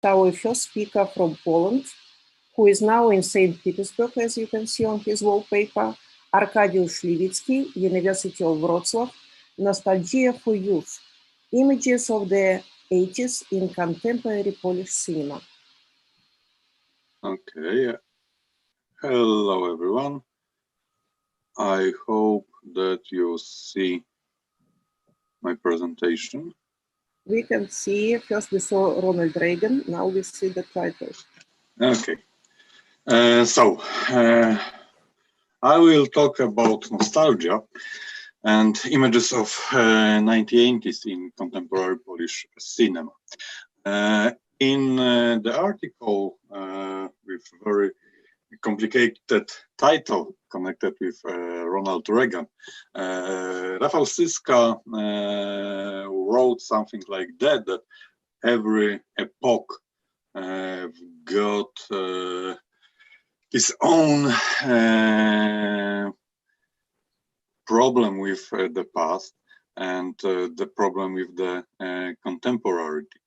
our first speaker from Poland, who is now in St. Petersburg, as you can see on his wallpaper, Arkadiusz Lewicki, University of Wrocław, Nostalgia for Youth, Images of the 80s in Contemporary Polish Cinema. Okay, hello everyone. I hope that you see my presentation. We can see, first we saw Ronald Reagan, now we see the title. Okay, I will talk about nostalgia and images of 1980s in contemporary Polish cinema. In the article with very complicated title connected with Ronald Reagan, Rafał Syska wrote something like that every epoch got his own problem with the past and the problem with the contemporarity.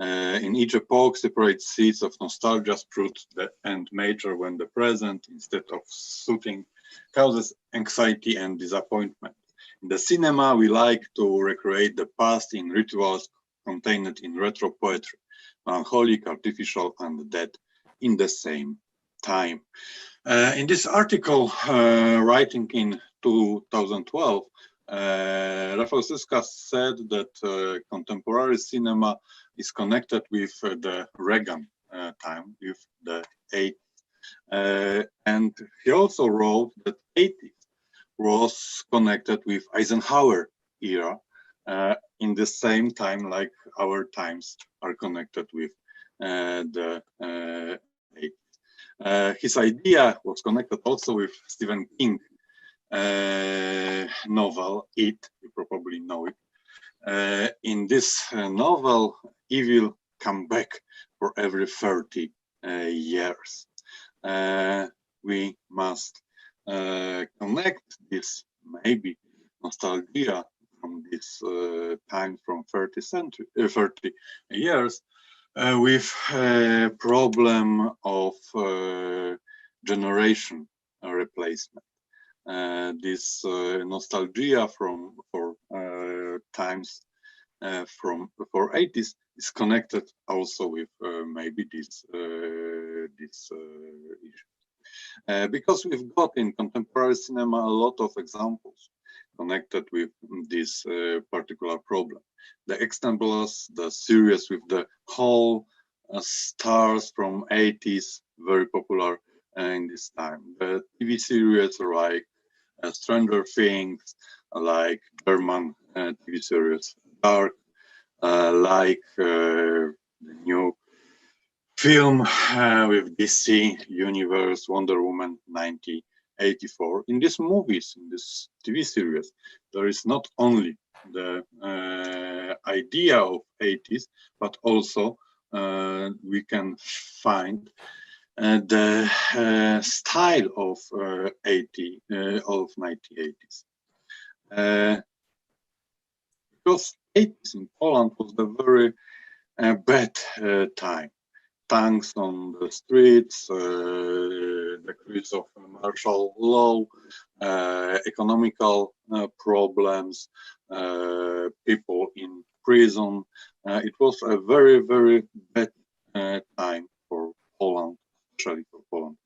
In each epoch, separate seeds of nostalgia sprout and mature when the present, instead of soothing, causes anxiety and disappointment. In the cinema, we like to recreate the past in rituals contained in retro poetry, melancholic, artificial, and dead in the same time. In this article, writing in 2012, Rafał Syska said that contemporary cinema is connected with the Reagan time, with the 80s. And he also wrote that 80s was connected with Eisenhower era in the same time like our times are connected with the 80s. His idea was connected also with Stephen King novel, It, you probably know it. In this novel, evil come back for every 30 years. We must connect this maybe nostalgia from this time from 30 years with a problem of generation replacement. This nostalgia for times for 80s is connected also with maybe this issue. Because we've got in contemporary cinema a lot of examples connected with this particular problem. The examples, the series with the whole stars from 80s, very popular in this time. The TV series like Stranger Things, like German TV series Dark, like the new film with DC Universe, Wonder Woman 1984. In these movies, in this TV series, there is not only the idea of 80s, but also we can find the style of 1980s. Because 80s in Poland was a very bad time. Tanks on the streets, decrease of martial law, economical problems, people in prison. It was a very, very bad time for Poland, especially for Poland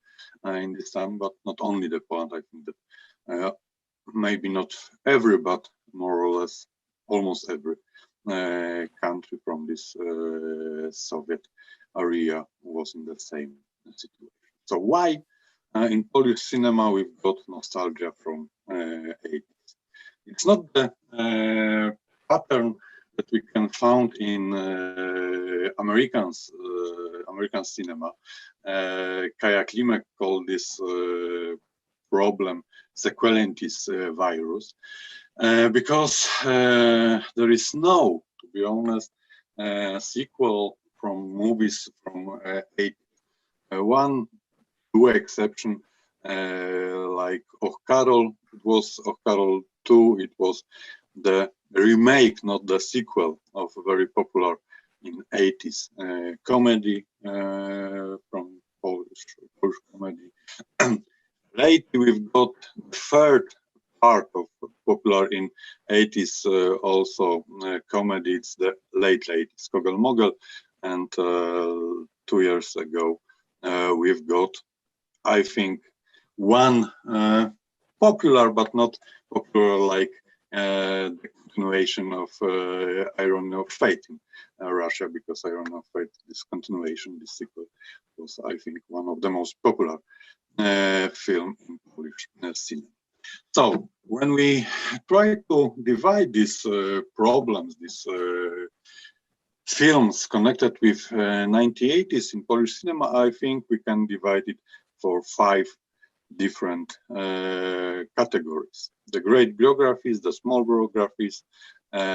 in this time, but not only the Poland. I think that maybe not every, but more or less almost every country from this Soviet area was in the same situation. So why in Polish cinema we've got nostalgia from 80s? It's not the pattern that we can find in American cinema. Kaja Klimek called this problem sequelitis virus, because there is no, to be honest, sequel from movies from 80s. Two exception, like Och Karol, it was Och Karol 2, it was the remake, not the sequel of a very popular in 80s comedy from Polish comedy. Lately, we've got the third part of popular in 80s also comedy. It's the late 80s, Kogel Mogel, and 2 years ago we've got, I think, one popular but not popular like the continuation of Irony of Fate in Russia, because Irony of Fate, this continuation, this sequel, was, I think, one of the most popular film in Polish cinema. So when we try to divide these problems, these films connected with 1980s in Polish cinema, I think we can divide it for 5 different categories: the great biographies, the small biographies,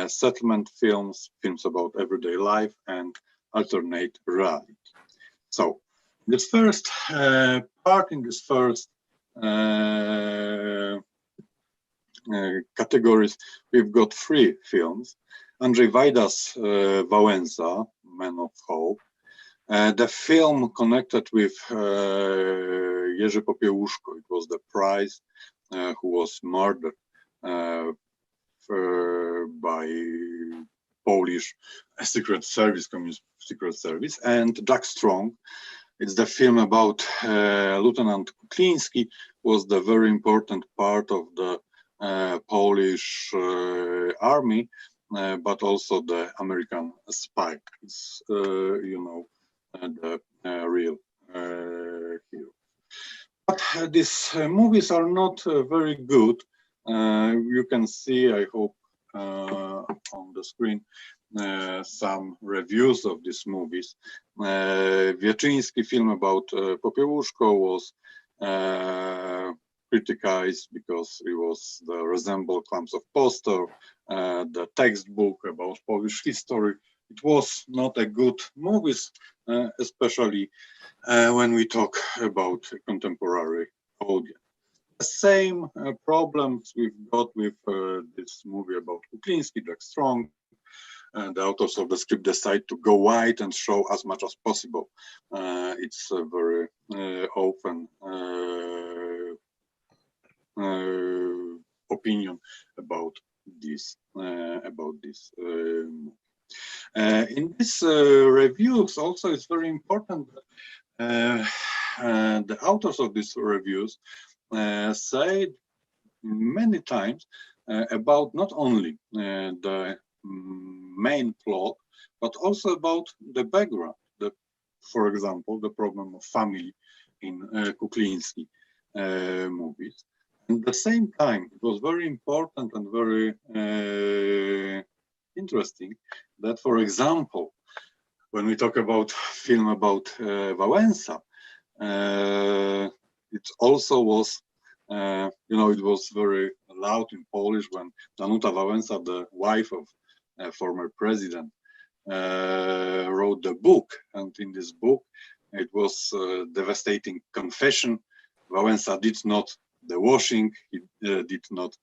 settlement films, films about everyday life, and alternate reality. So this first part, in this first categories, we've got 3 films. Andrzej Wajda's Wałęsa, Man of Hope, the film connected with Jerzy Popiełuszko. It was the prize who was murdered by Polish secret service, communist secret service, and Jack Strong. It's the film about Lieutenant Kuklinski, was the very important part of the Polish army, but also the American spy. It's, you know, the real hero. But these movies are not very good. You can see, I hope, on the screen, some reviews of these movies. Wieczyński film about Popiełuszko was criticized because it was the resemble clumps of poster, the textbook about Polish history. It was not a good movie, especially when we talk about contemporary audience. The same problems we've got with this movie about Kuklinski, Jack Strong. The authors of the script decide to go wide and show as much as possible. It's a very often opinion about this movie. In these reviews, also, it's very important that the authors of these reviews say many times about not only the main plot, but also about the background. For example, the problem of family in Kuklinski movies. At the same time, it was very important and very interesting that, for example, when we talk about film about Wałęsa, it also was, you know, it was very loud in Polish when Danuta Wałęsa, the wife of former president, wrote the book, and in this book it was a devastating confession. Wałęsa did not the washing, he did not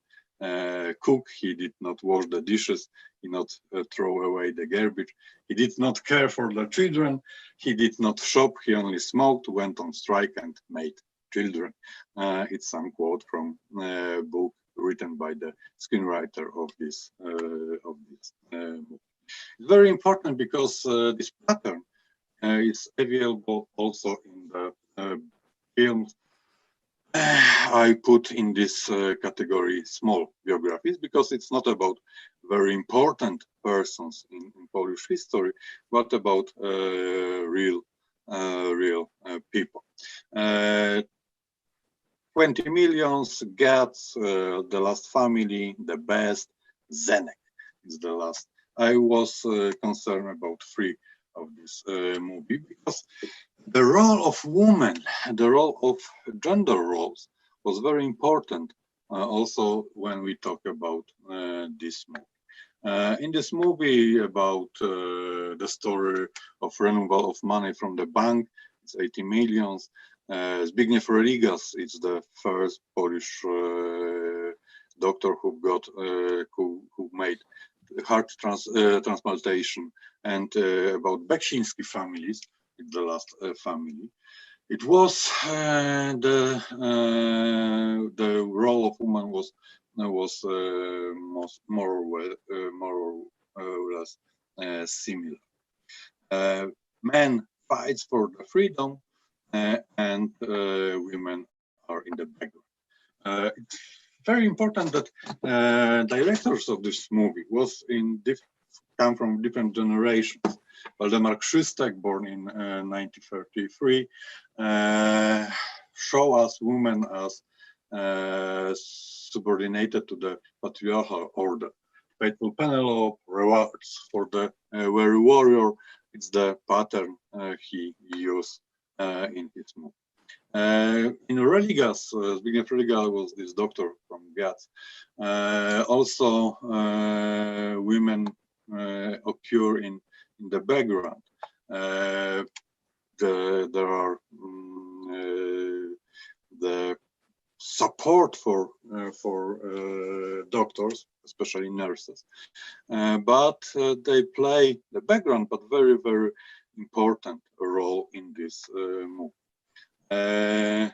cook, he did not wash the dishes, he did not throw away the garbage, he did not care for the children, he did not shop, he only smoked, went on strike and made children. It's some quote from a book written by the screenwriter of this movie. It's very important because this pattern is available also in the films I put in this category small biographies, because it's not about very important persons in Polish history, but about real people. 20 Millions, Gats, The Last Family, The Best, Zenek is the last. I was concerned about 3 of this movie, because the role of women, the role of gender roles was very important also when we talk about this movie. In this movie about the story of removal of money from the bank, it's 80 millions. Zbigniew Religas is the first Polish doctor who made heart transplantation, and about Beksiński families, the last family. It was the role of woman was more or less similar. Men fights for the freedom, and women are in the background. It's very important that directors of this movie come from different generations. Waldemar Krzystek, born in 1933, show us women as subordinated to the patriarchal order. Faithful Penelope, rewards for the weary warrior. It's the pattern he used in his movie. In Religas, Zbigniew Religa was this doctor from Graz. Also, women occur in the background. There are the support for doctors, especially nurses, but they play the background, but very, very important role in this movie. The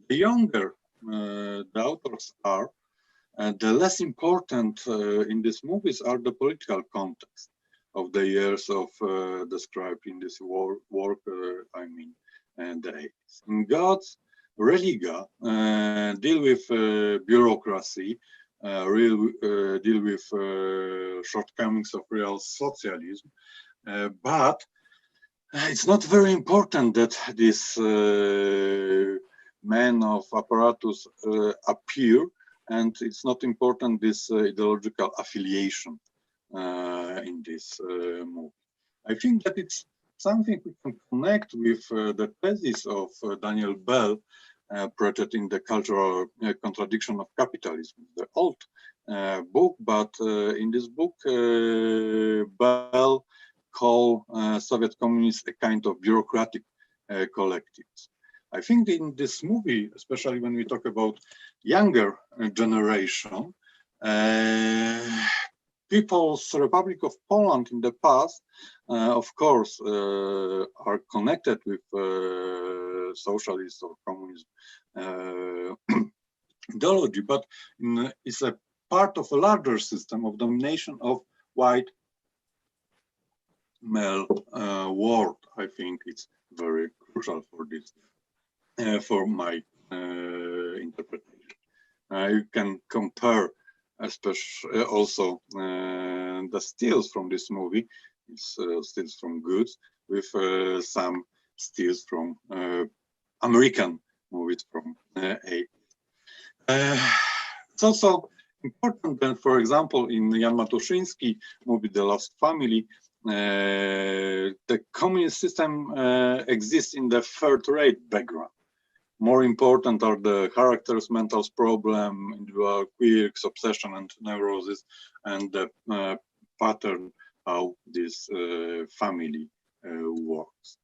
younger the authors are, the less important in these movies are the political context of the years of described in this work, I mean, the 80s. In God's Religa deal with bureaucracy, deal with shortcomings of real socialism, but it's not very important that these men of apparatus appear, and it's not important this ideological affiliation in this movie. I think that it's something we can connect with the thesis of Daniel Bell, project in the cultural contradiction of capitalism, the old book, but in this book, Bell call Soviet communists a kind of bureaucratic collectives. I think in this movie, especially when we talk about younger generation, People's Republic of Poland in the past, of course, are connected with socialist or communist ideology, but it's a part of a larger system of domination of white male world. I think it's very crucial for this, for my interpretation. You can compare, especially also the stills from this movie. It's stills from Goods with some stills from American movies from 80s. It's also important that, for example, in Jan Matuszynski movie The Lost Family, the communist system exists in the third-rate background. More important are the characters, mental problem, individual quirks, obsession and neurosis, and the pattern how this family works.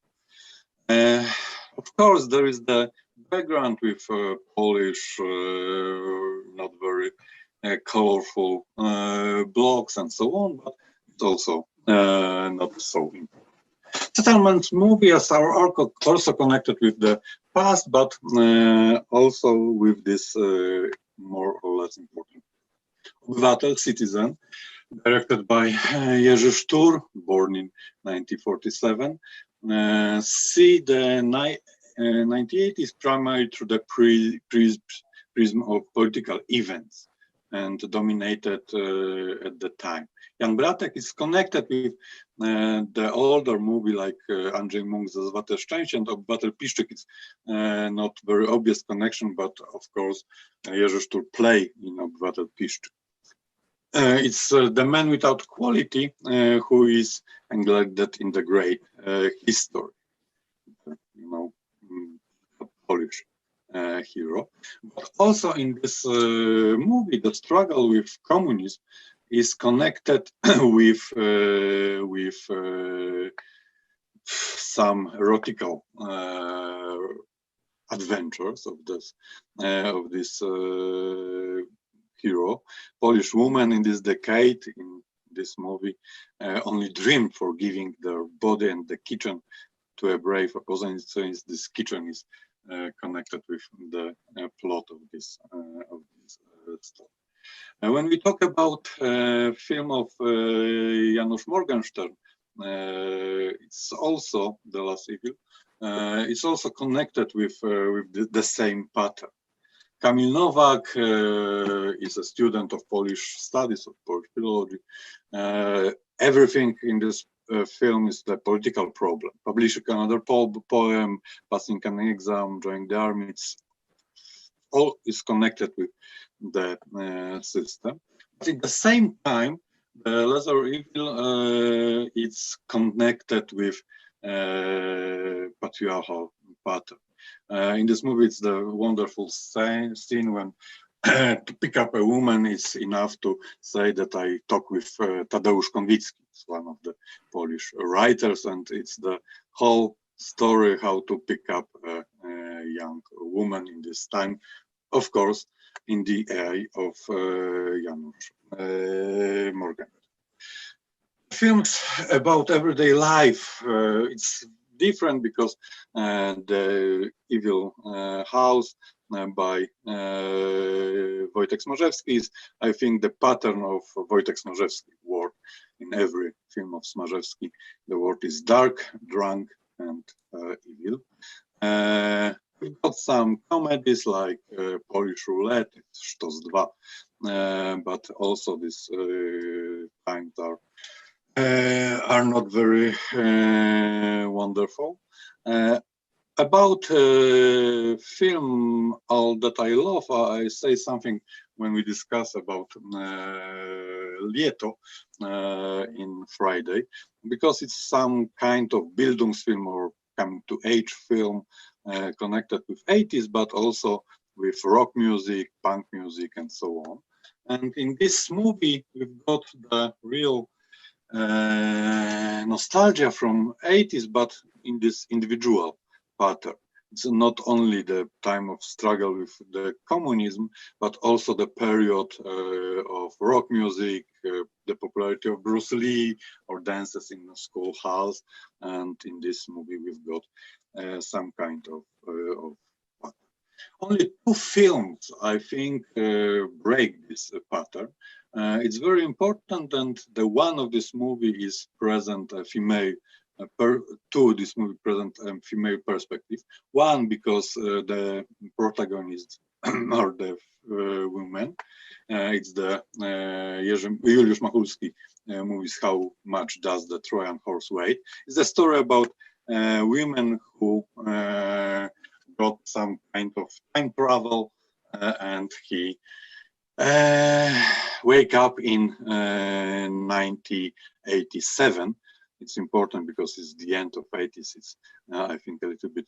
Of course, there is the background with Polish, not very colorful blocks and so on, but it's also not so important. Settlement movie are also connected with the past, but also with this more or less important. Obywatel, Citizen, directed by Jerzy Sztur, born in 1947, see the 1980s primarily through the prism of political events and dominated at the time. Jan Bratek is connected with the older movie like Andrzej Munk's Złote Szczęście and Obywatel Piszczyk. It's not very obvious connection, but of course Jerzy Sztur play in Obywatel Piszczyk. It's the man without quality who is neglected in the great history. You know, a Polish hero. But also in this movie, the struggle with communism is connected with some erotical adventures of this hero, Polish woman in this decade, in this movie only dream for giving their body and the kitchen to a brave opponent. So this kitchen is connected with the plot of this story. When we talk about film of Janusz Morgenstern, it's also The Last Evil. It's also connected with the same pattern. Kamil Nowak is a student of Polish studies, of Polish philology. Everything in this film is the political problem. Publishing another poem, passing an exam, joining the army. It's all is connected with the system. But at the same time, the Lesser Evil it's connected with patriarchal pattern. In this movie, it's the wonderful scene when to pick up a woman is enough to say that I talk with Tadeusz Konwicki, it's one of the Polish writers, and it's the whole story how to pick up a young woman in this time, of course, in the eye of Janusz Morgan. Films about everyday life, it's different because the Evil House by Wojtek Smarzewski is, I think, the pattern of Wojtek Smarzewski word in every film of Smarzewski. The word is dark, drunk, and evil. We've got some comedies like Polish Roulette, Sztos 2, but also these times are not very wonderful. About film, all that I love, I say something when we discuss about Lieto in Friday, because it's some kind of Bildungsfilm or coming to age film connected with 80s, but also with rock music, punk music, and so on. And in this movie, we've got the real nostalgia from 80s, but in this individual pattern. It's not only the time of struggle with the communism, but also the period of rock music, the popularity of Bruce Lee, or dances in the schoolhouse. And in this movie, we've got some kind of pattern. Only 2 films, I think, break this pattern. It's very important, and the one of this movie is present a female. This movie present a female perspective. One because the protagonist are the women. It's the Juliusz Machulski movies How Much Does the Trojan Horse Weigh? It's a story about women who got some kind of time travel and he wake up in 1987. It's important because it's the end of 80s. It's, I think, a little bit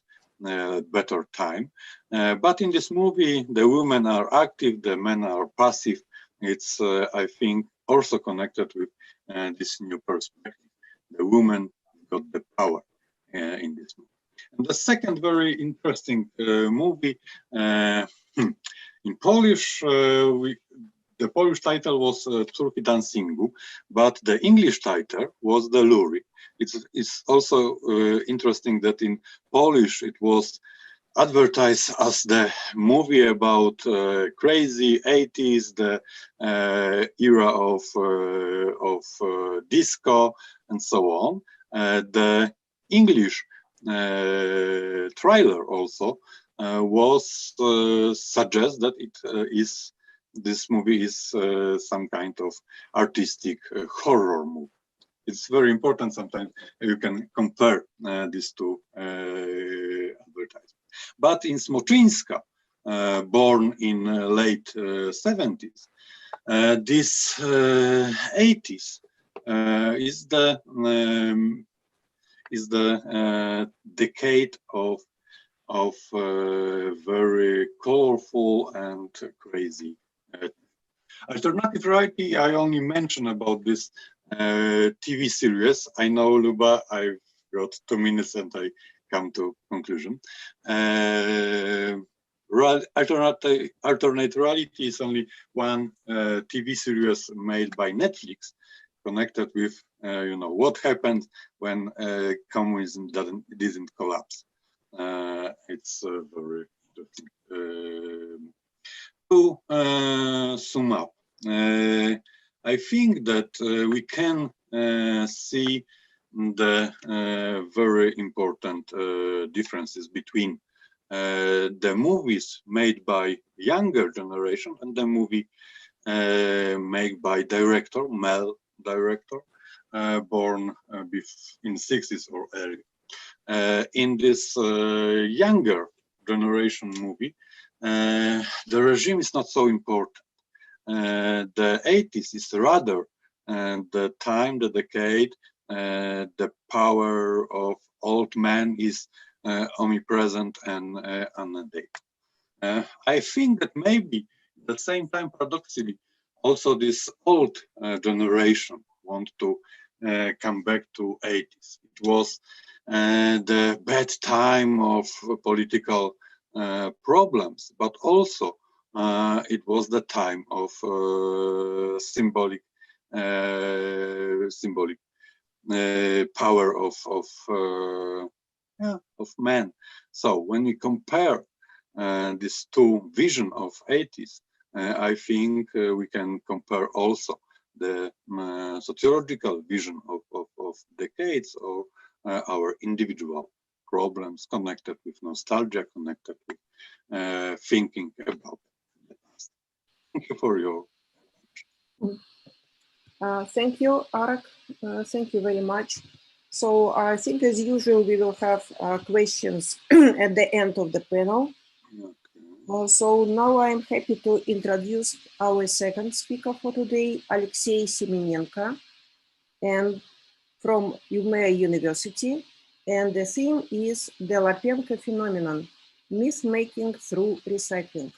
better time. But in this movie, the women are active, the men are passive. It's, I think, also connected with this new perspective. The women got the power in this movie. And the second very interesting movie, in Polish, the Polish title was Córki Dancingu, but the English title was The Lury. It's also interesting that in Polish it was advertised as the movie about crazy 80s, the era of disco and so on. The English trailer also was suggest that it is this movie is some kind of artistic horror movie. It's very important sometimes you can compare these two advertisements. But in Smoczyńska, born in late 70s, this 80s is the decade of very colorful and crazy. Alternative reality, I only mention about this TV series. I know, Luba, I've got 2 minutes and I come to conclusion. Alternate reality is only one TV series made by Netflix connected with what happened when communism didn't collapse. It's very interesting. To sum up, I think that we can see the very important differences between the movies made by younger generation and the movie made by male director, born in 60s or early. In this younger generation movie, the regime is not so important. The 80s is rather the time, the decade, the power of old men is omnipresent and unending. I think that maybe at the same time, paradoxically, also this old generation want to come back to 80s. It was the bad time of political problems, but also it was the time of symbolic power of man. So when we compare these two visions of 80s, I think we can compare also the sociological vision of decades of our individual problems connected with nostalgia, connected with thinking about the past. Thank you for your. Thank you, Arak. Thank you very much. So I think, as usual, we will have questions at the end of the panel. Okay. So now I'm happy to introduce our second speaker for today, Alexey Semenenko, and from UMEA University. And the theme is the Lapenko phenomenon, myth-making through recycling.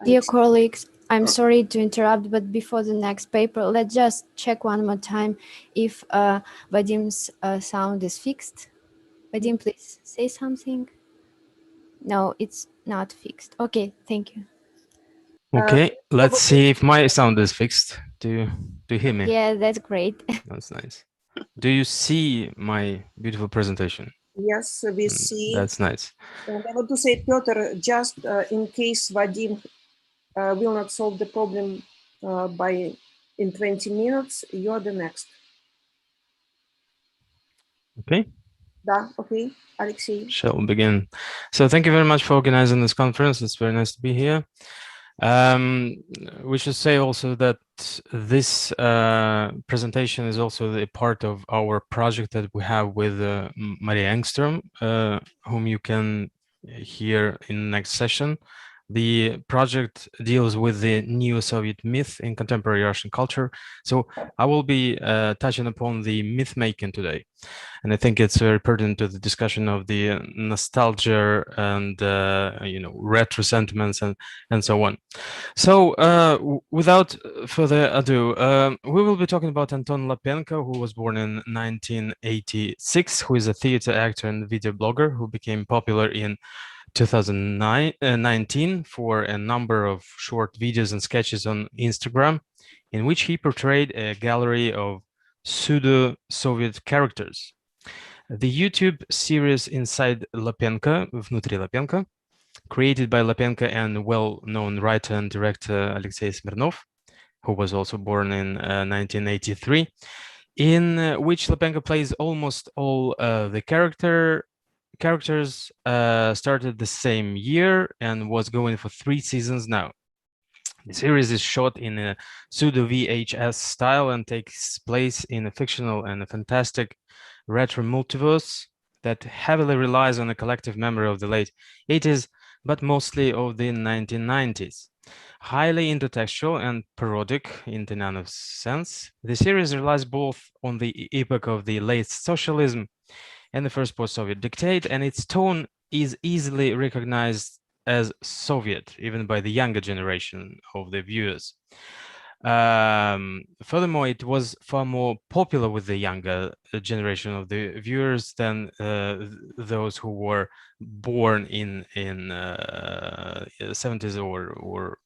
Dear colleagues, I'm sorry to interrupt, but before the next paper, let's just check one more time if Vadim's sound is fixed. Vadim, please say something. No, it's not fixed. Okay, thank you. Okay, let's see if my sound is fixed. Do you hear me? Yeah, that's great. That's nice. Do you see my beautiful presentation? Yes, we see. That's nice. And I want to say, Piotr, just in case Vadim will not solve the problem in 20 minutes, you're the next. Okay. Да, okay, Alexey. Shall we begin? So thank you very much for organizing this conference. It's very nice to be here. We should say also that this presentation is also a part of our project that we have with Maria Engström, whom you can hear in the next session. The project deals with the neo-Soviet myth in contemporary Russian culture. So I will be touching upon the myth making today. And I think it's very pertinent to the discussion of the nostalgia and retro sentiments and so on. So without further ado, we will be talking about Anton Lapenko, who was born in 1986, who is a theater actor and video blogger who became popular in 2019 for a number of short videos and sketches on Instagram, in which he portrayed a gallery of pseudo-Soviet characters. The YouTube series Inside Lapenko, Внутри Lapenko, created by Lapenko and well-known writer and director Alexei Smirnov, who was also born in 1983, in which Lapenko plays almost all the characters, started the same year and was going for 3 seasons now. The series is shot in a pseudo VHS style and takes place in a fictional and a fantastic retro multiverse that heavily relies on a collective memory of the late 80s, but mostly of the 1990s. Highly intertextual and parodic in Tenanev's sense, the series relies both on the epoch of the late socialism and the first post-Soviet dictate, and its tone is easily recognized as Soviet, even by the younger generation of the viewers. Furthermore, it was far more popular with the younger generation of the viewers than those who were born in 70s or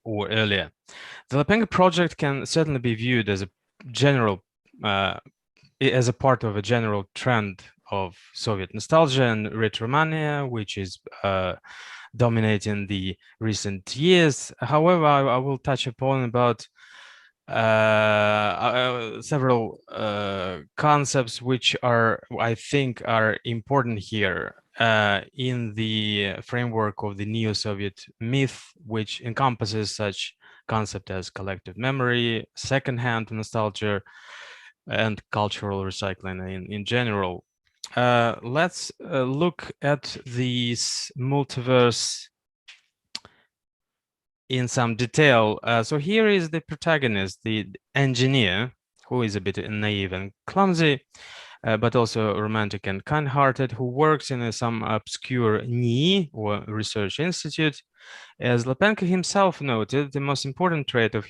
earlier. The Lapenko project can certainly be viewed as a general, as a part of a general trend of Soviet nostalgia and retromania, which is dominating the recent years. However, I will touch upon about several concepts which I think are important here in the framework of the neo-Soviet myth, which encompasses such concept as collective memory, second-hand nostalgia, and cultural recycling in general. Let's look at these multiverse in some detail. So here is the protagonist, the engineer, who is a bit naive and clumsy, but also romantic and kind-hearted, who works in some obscure NII, or research institute. As Lepenko himself noted, the most important trait of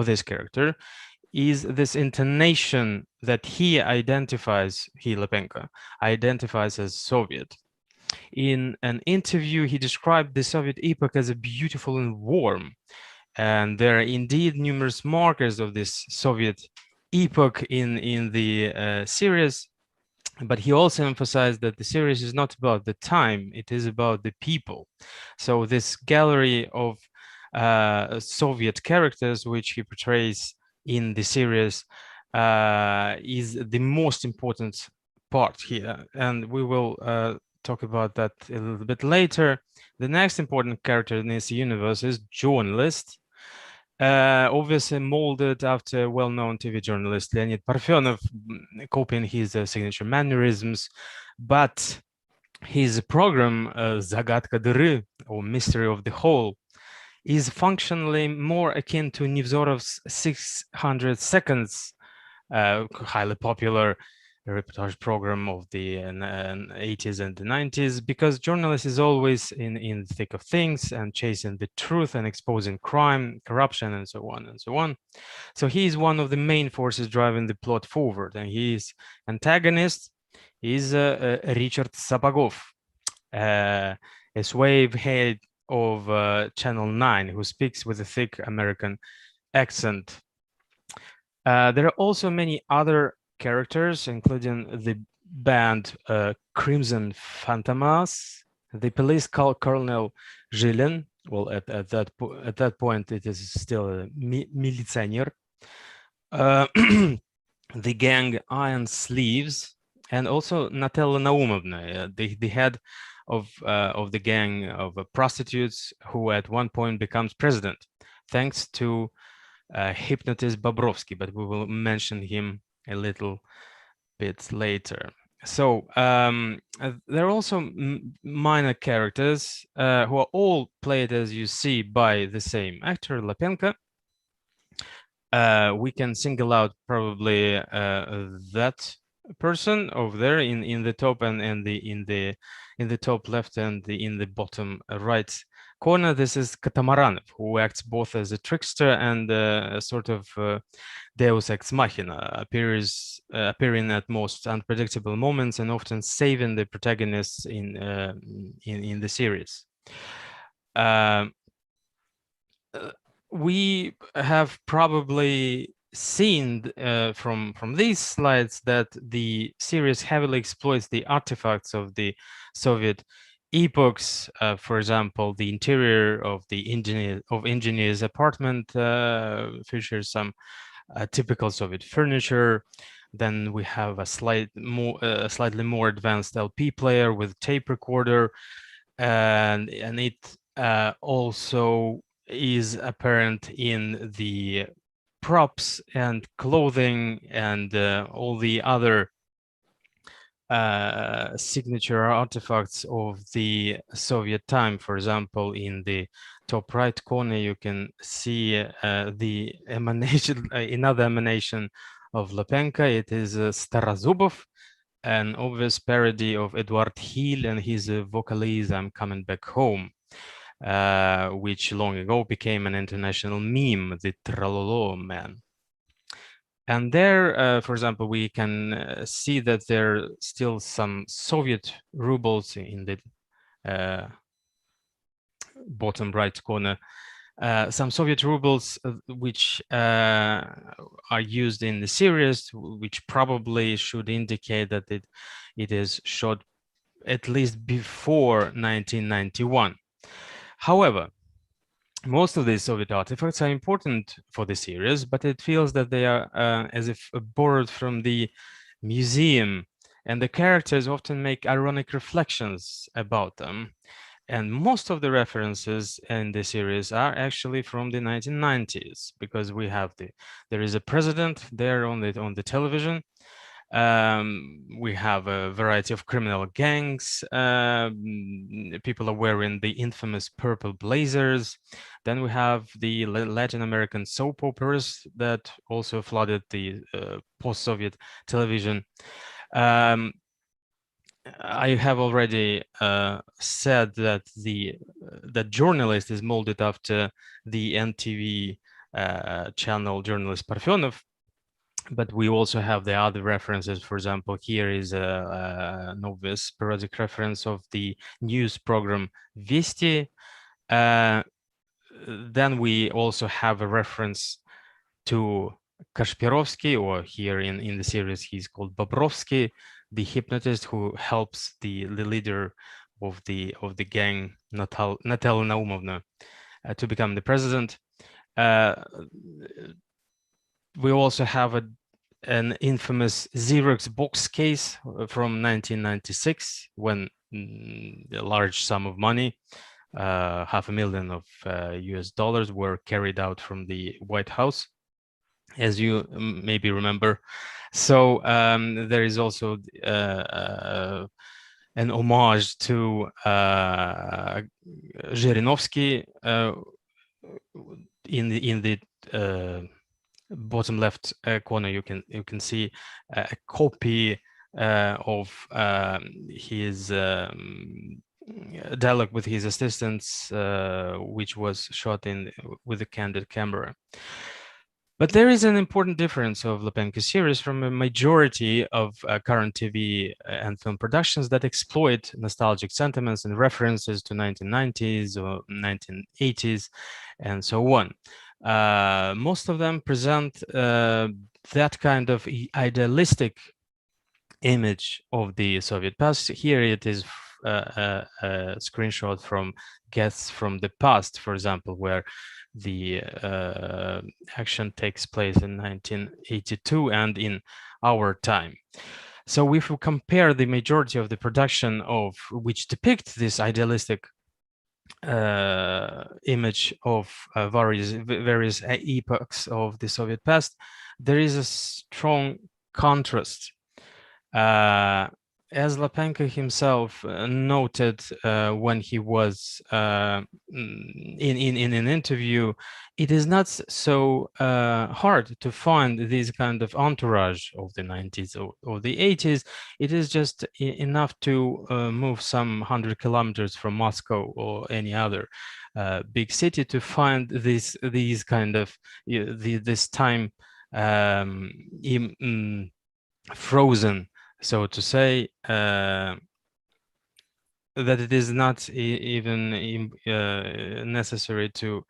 this character is this intonation that Lepenko identifies as Soviet. In an interview, he described the Soviet epoch as a beautiful and warm. And there are indeed numerous markers of this Soviet epoch in the series. But he also emphasized that the series is not about the time, it is about the people. So this gallery of Soviet characters, which he portrays in the series, is the most important part here. And we will talk about that a little bit later. The next important character in this universe is Journalist, obviously molded after well-known TV journalist Leonid Parfenov, copying his signature mannerisms, but his program, Загадка дыры, or Mystery of the Hole, is functionally more akin to Nevzorov's 600 Seconds, highly popular reportage program of the 80s and the 90s, because journalist is always in the thick of things and chasing the truth and exposing crime, corruption, and so on and so on. So he is one of the main forces driving the plot forward, and his antagonist is Richard Sapogov, a suave head of Channel 9 who speaks with a thick American accent. There are also many other characters, including the band Crimson Phantomas, the police Colonel Zhilin. Well, at that point, it is still a militsioner. The gang Iron Sleeves, and also Natella Naumovna, the head of the gang of prostitutes, who at one point becomes president, thanks to hypnotist Bobrovsky, but we will mention him a little bit later. So there are also minor characters who are all played, as you see, by the same actor, Lepenko. We can single out probably that person over there in the top and in the top left and in the bottom right corner. This is Katamaranov, who acts both as a trickster and a sort of deus ex machina, appearing at most unpredictable moments and often saving the protagonists in the series. We have probably seen from these slides that the series heavily exploits the artifacts of the Soviet epochs. For example, the interior of the engineer's apartment features some typical Soviet furniture. Then we have a slightly more advanced LP player with tape recorder, and it also is apparent in the props and clothing and all the other signature artifacts of the Soviet time. For example, in the top right corner, you can see the emanation, another emanation of Lepenko. It is Starozubov, an obvious parody of Eduard Hill and his vocalise "I'm Coming Back Home," which long ago became an international meme, the Tralolo Man. And there, for example, we can see that there are still some Soviet rubles in the bottom right corner some Soviet rubles which are used in the series, which probably should indicate that it is shot at least before 1991. However, most of these Soviet artifacts are important for the series, but it feels that they are as if borrowed from the museum, and the characters often make ironic reflections about them. And most of the references in the series are actually from the 1990s, because we have there is a president there on the television. We have a variety of criminal gangs. People are wearing the infamous purple blazers. Then we have the Latin American soap operas that also flooded the post-Soviet television. I have already said that the journalist is molded after the NTV channel journalist Parfenov, but we also have the other references. For example, here is an obvious parodic reference of the news program Vesti. Then we also have a reference to Kashpirovsky, or here in the series he's called Bobrovsky, the hypnotist who helps the leader of the gang, Natalia Naumovna, to become the president. We also have an infamous Xerox box case from 1996, when a large sum of money, $500,000 of US dollars, were carried out from the White House, as you maybe remember. So there is also an homage to Zhirinovsky in the bottom left corner. You can see a copy of his dialogue with his assistants, which was shot with a candid camera. But there is an important difference of Lopenko's series from a majority of current TV and film productions that exploit nostalgic sentiments and references to 1990s or 1980s and so on. Most of them present that kind of idealistic image of the Soviet past. Here it is a screenshot from Guests from the Past, for example, where the action takes place in 1982 and in our time. So if we compare the majority of the production of which depict this idealistic image of various epochs of the Soviet past, there is a strong contrast. As Lopenko himself noted when he was in an interview, it is not so hard to find this kind of entourage of the 90s or the 80s. It is just enough to move some 100 kilometers from Moscow or any other big city to find these kind of this time frozen, so to say, that it is not even necessary to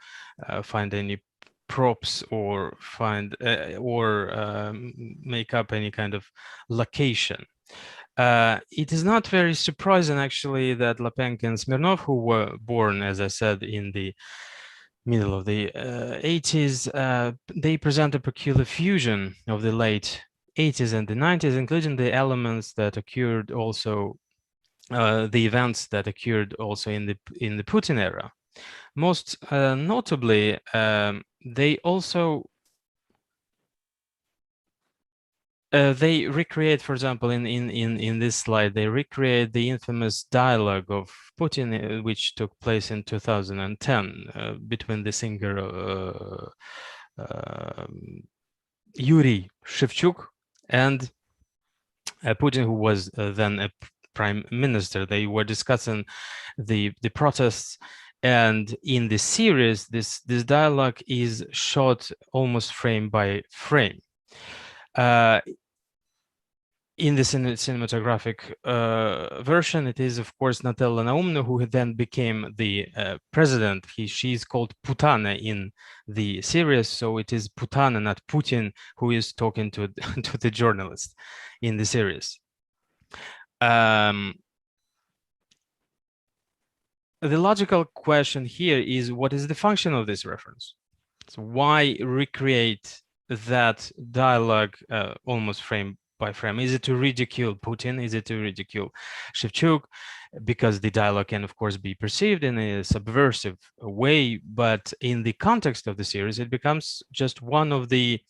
find any props or find make up any kind of location. It is not very surprising, actually, that Lopenko and Smirnov, who were born, as I said, in the middle of the 80s, they present a peculiar fusion of the late 80s and the 90s, including the elements that occurred also, the events that occurred also in the Putin era. Most notably, they also they recreate, for example, in this slide, they recreate the infamous dialogue of Putin, which took place in 2010 between the singer Yuri Shevchuk and Putin, who was then a prime minister. They were discussing the protests, and in the series, this dialogue is shot almost frame by frame. in the cinematographic version, it is, of course, Natella Naumna, who then became the president. She's called Putana in the series, so it is Putana, not Putin, who is talking to, to the journalist in the series. The logical question here is, what is the function of this reference? So why recreate that dialogue almost frame by frame? Is it to ridicule Putin? Is it to ridicule Shevchuk? Because the dialogue can, of course, be perceived in a subversive way, but in the context of the series, it becomes just one of the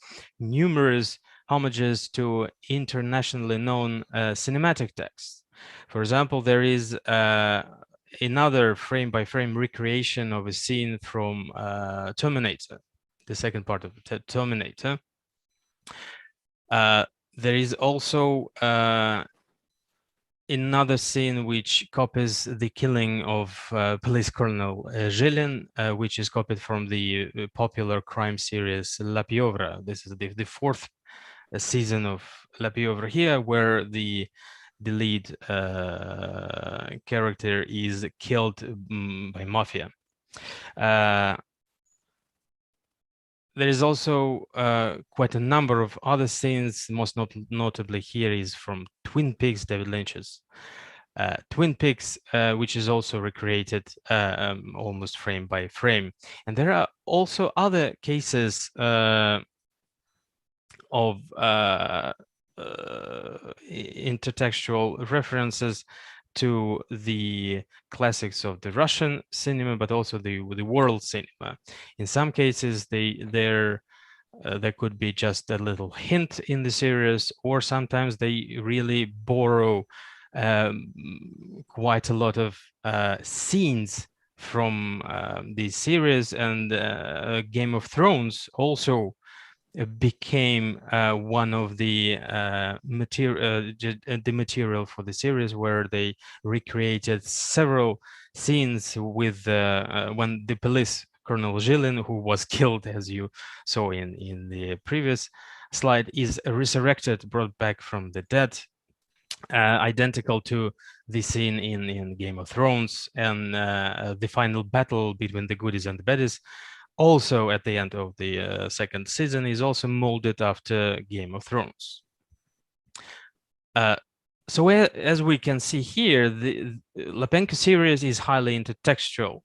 numerous homages to internationally known cinematic texts. For example, there is another frame-by-frame recreation of a scene from Terminator, the second part of Terminator. There is also another scene which copies the killing of Police Colonel Zhilin, which is copied from the popular crime series La Piovra. This is the fourth season of La Piovra here, where the lead character is killed by mafia. There is also quite a number of other scenes. Most notably here is from Twin Peaks, David Lynch's Twin Peaks, which is also recreated almost frame by frame. And there are also other cases of intertextual references to the classics of the Russian cinema, but also the world cinema. In some cases, there could be just a little hint in the series, or sometimes they really borrow quite a lot of scenes from the series, and Game of Thrones also became one of the material for the series, where they recreated several scenes with when the police Colonel Zhilin, who was killed, as you saw in the previous slide, is resurrected, brought back from the dead, identical to the scene in Game of Thrones, and the final battle between the goodies and the baddies, also at the end of the second season, is also molded after Game of Thrones. So as we can see here, the Lapenko series is highly intertextual.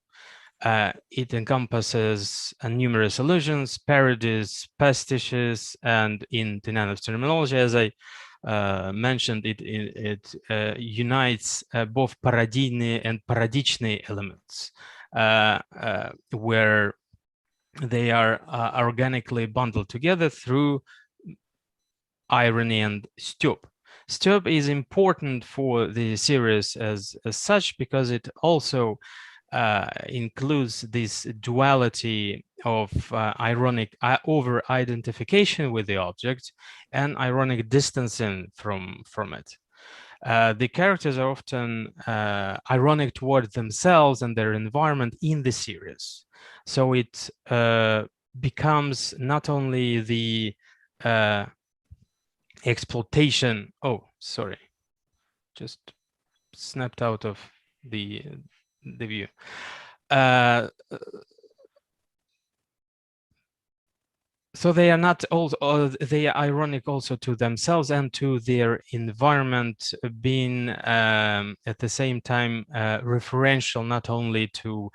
It encompasses numerous allusions, parodies, pastiches, and in Tynyanov's terminology, as I mentioned, it unites both parodiyные and parodichные elements, where they are organically bundled together through irony and stop. Stop is important for the series as such, because it also includes this duality of ironic over-identification with the object and ironic distancing from it. The characters are often ironic toward themselves and their environment in the series. So it becomes not only the exploitation. Oh, sorry, just snapped out of the view. So they are not also, they are ironic also to themselves and to their environment, being at the same time referential not only to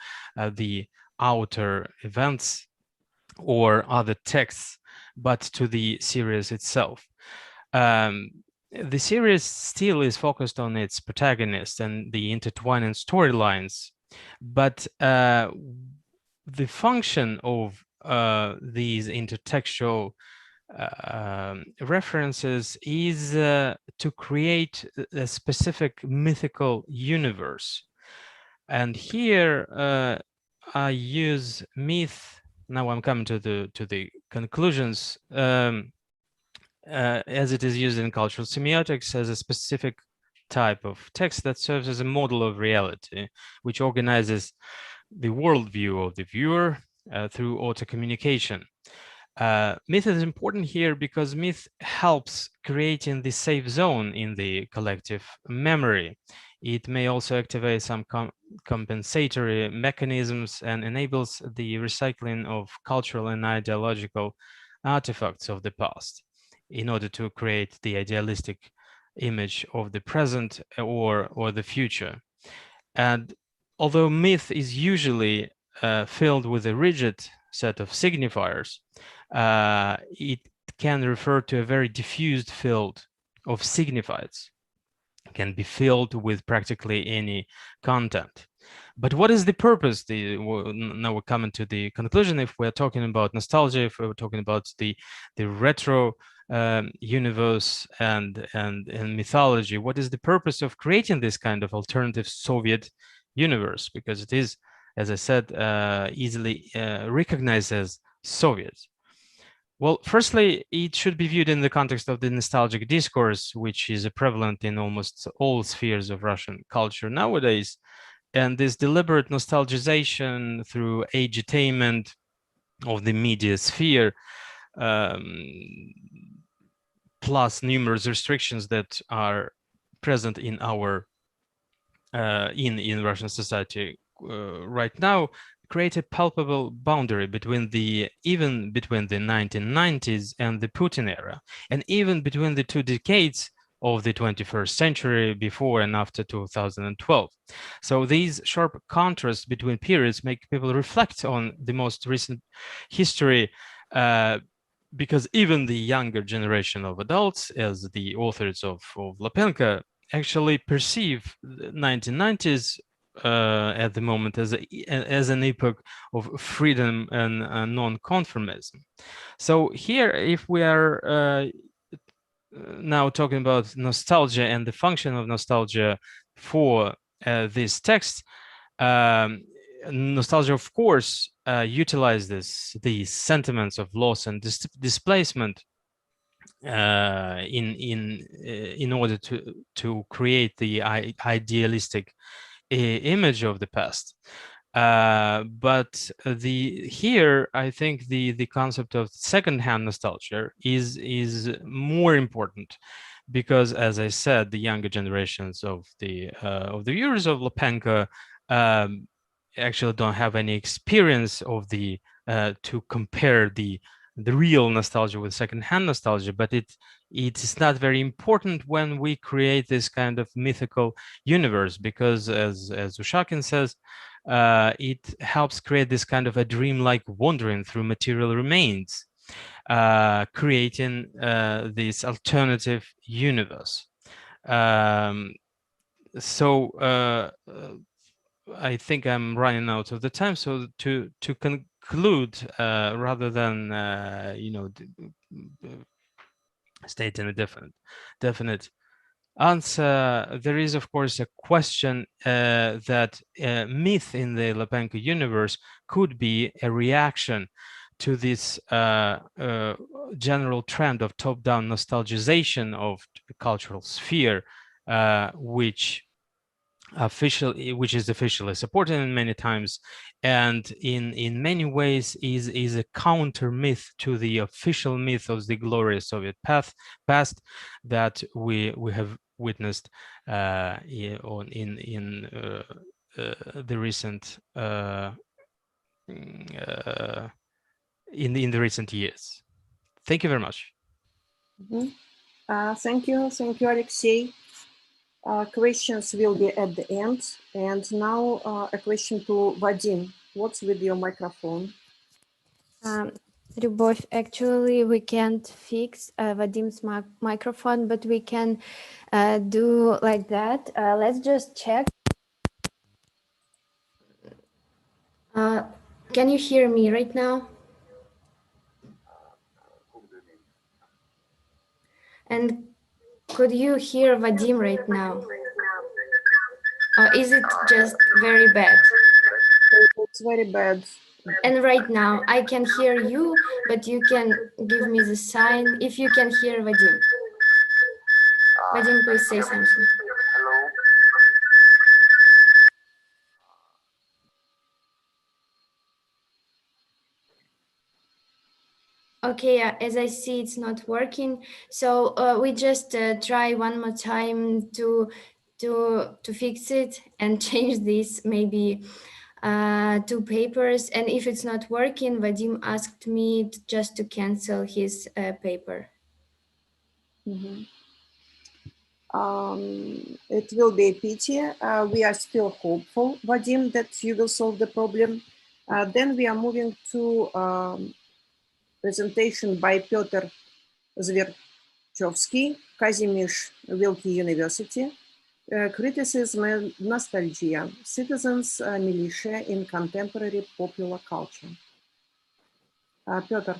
the outer events or other texts, but to the series itself. The series still is focused on its protagonist and the intertwining storylines, but the function of these intertextual references is to create a specific mythical universe. And here I use myth. Now I'm coming to the conclusions. As it is used in cultural semiotics as a specific type of text that serves as a model of reality, which organizes the worldview of the viewer through auto-communication. Myth is important here because myth helps creating the safe zone in the collective memory. It may also activate some compensatory mechanisms and enables the recycling of cultural and ideological artifacts of the past in order to create the idealistic image of the present or the future. And although myth is usually filled with a rigid set of signifiers, it can refer to a very diffused field of signifieds. It can be filled with practically any content. But what is the purpose? Now we're coming to the conclusion. If we're talking about nostalgia, if we're talking about the retro universe and mythology, what is the purpose of creating this kind of alternative Soviet universe? Because it is, as I said, easily recognized as Soviet. Well, firstly, it should be viewed in the context of the nostalgic discourse, which is prevalent in almost all spheres of Russian culture nowadays. And this deliberate nostalgization through agitainment of the media sphere, plus numerous restrictions that are present in our in Russian society right now, create a palpable boundary between even between the 1990s and the Putin era, and even between the 2 decades of the 21st century before and after 2012. So these sharp contrasts between periods make people reflect on the most recent history, because even the younger generation of adults, as the authors of Lopenko, actually perceive the 1990s at the moment as an epoch of freedom and non-conformism. So here, if we are now talking about nostalgia and the function of nostalgia for this text, nostalgia, of course, utilizes these sentiments of loss and displacement in order to create the idealistic image of the past. But here I think the concept of secondhand nostalgia is more important, because, as I said, the younger generations of the viewers of Lopenko actually don't have any experience of the to compare the real nostalgia with secondhand nostalgia, but it is not very important when we create this kind of mythical universe, because as Ushakin says, it helps create this kind of a dreamlike wandering through material remains, creating this alternative universe. I think I'm running out of the time. So to conclude, rather than stating a definite answer, there is of course a question that myth in the Lopenko universe could be a reaction to this general trend of top-down nostalgization of the cultural sphere, which is officially supported in many times, and in many ways is a counter myth to the official myth of the glorious Soviet past that we have witnessed in the recent in the recent years. Thank you very much. Mm-hmm. Thank you, Alexei. Questions will be at the end. And now a question to Vadim. What's with your microphone? Любовь, actually we can't fix Vadim's microphone, but we can do like that. Let's just check. Can you hear me right now? And could you hear Vadim right now? Or is it just very bad? It's very bad. And right now I can hear you, but you can give me the sign if you can hear Vadim. Vadim, please say something. Hello. Okay, as I see, it's not working. So we just try one more time to fix it and change this maybe 2 papers. And if it's not working, Vadim asked me just to cancel his paper. Mm-hmm. It will be a pity. We are still hopeful, Vadim, that you will solve the problem. Then we are moving to presentation by Piotr Zverchovsky, Kazimierz Wielki University, Criticism and Nostalgia, Citizens' Militia in Contemporary Popular Culture. Piotr.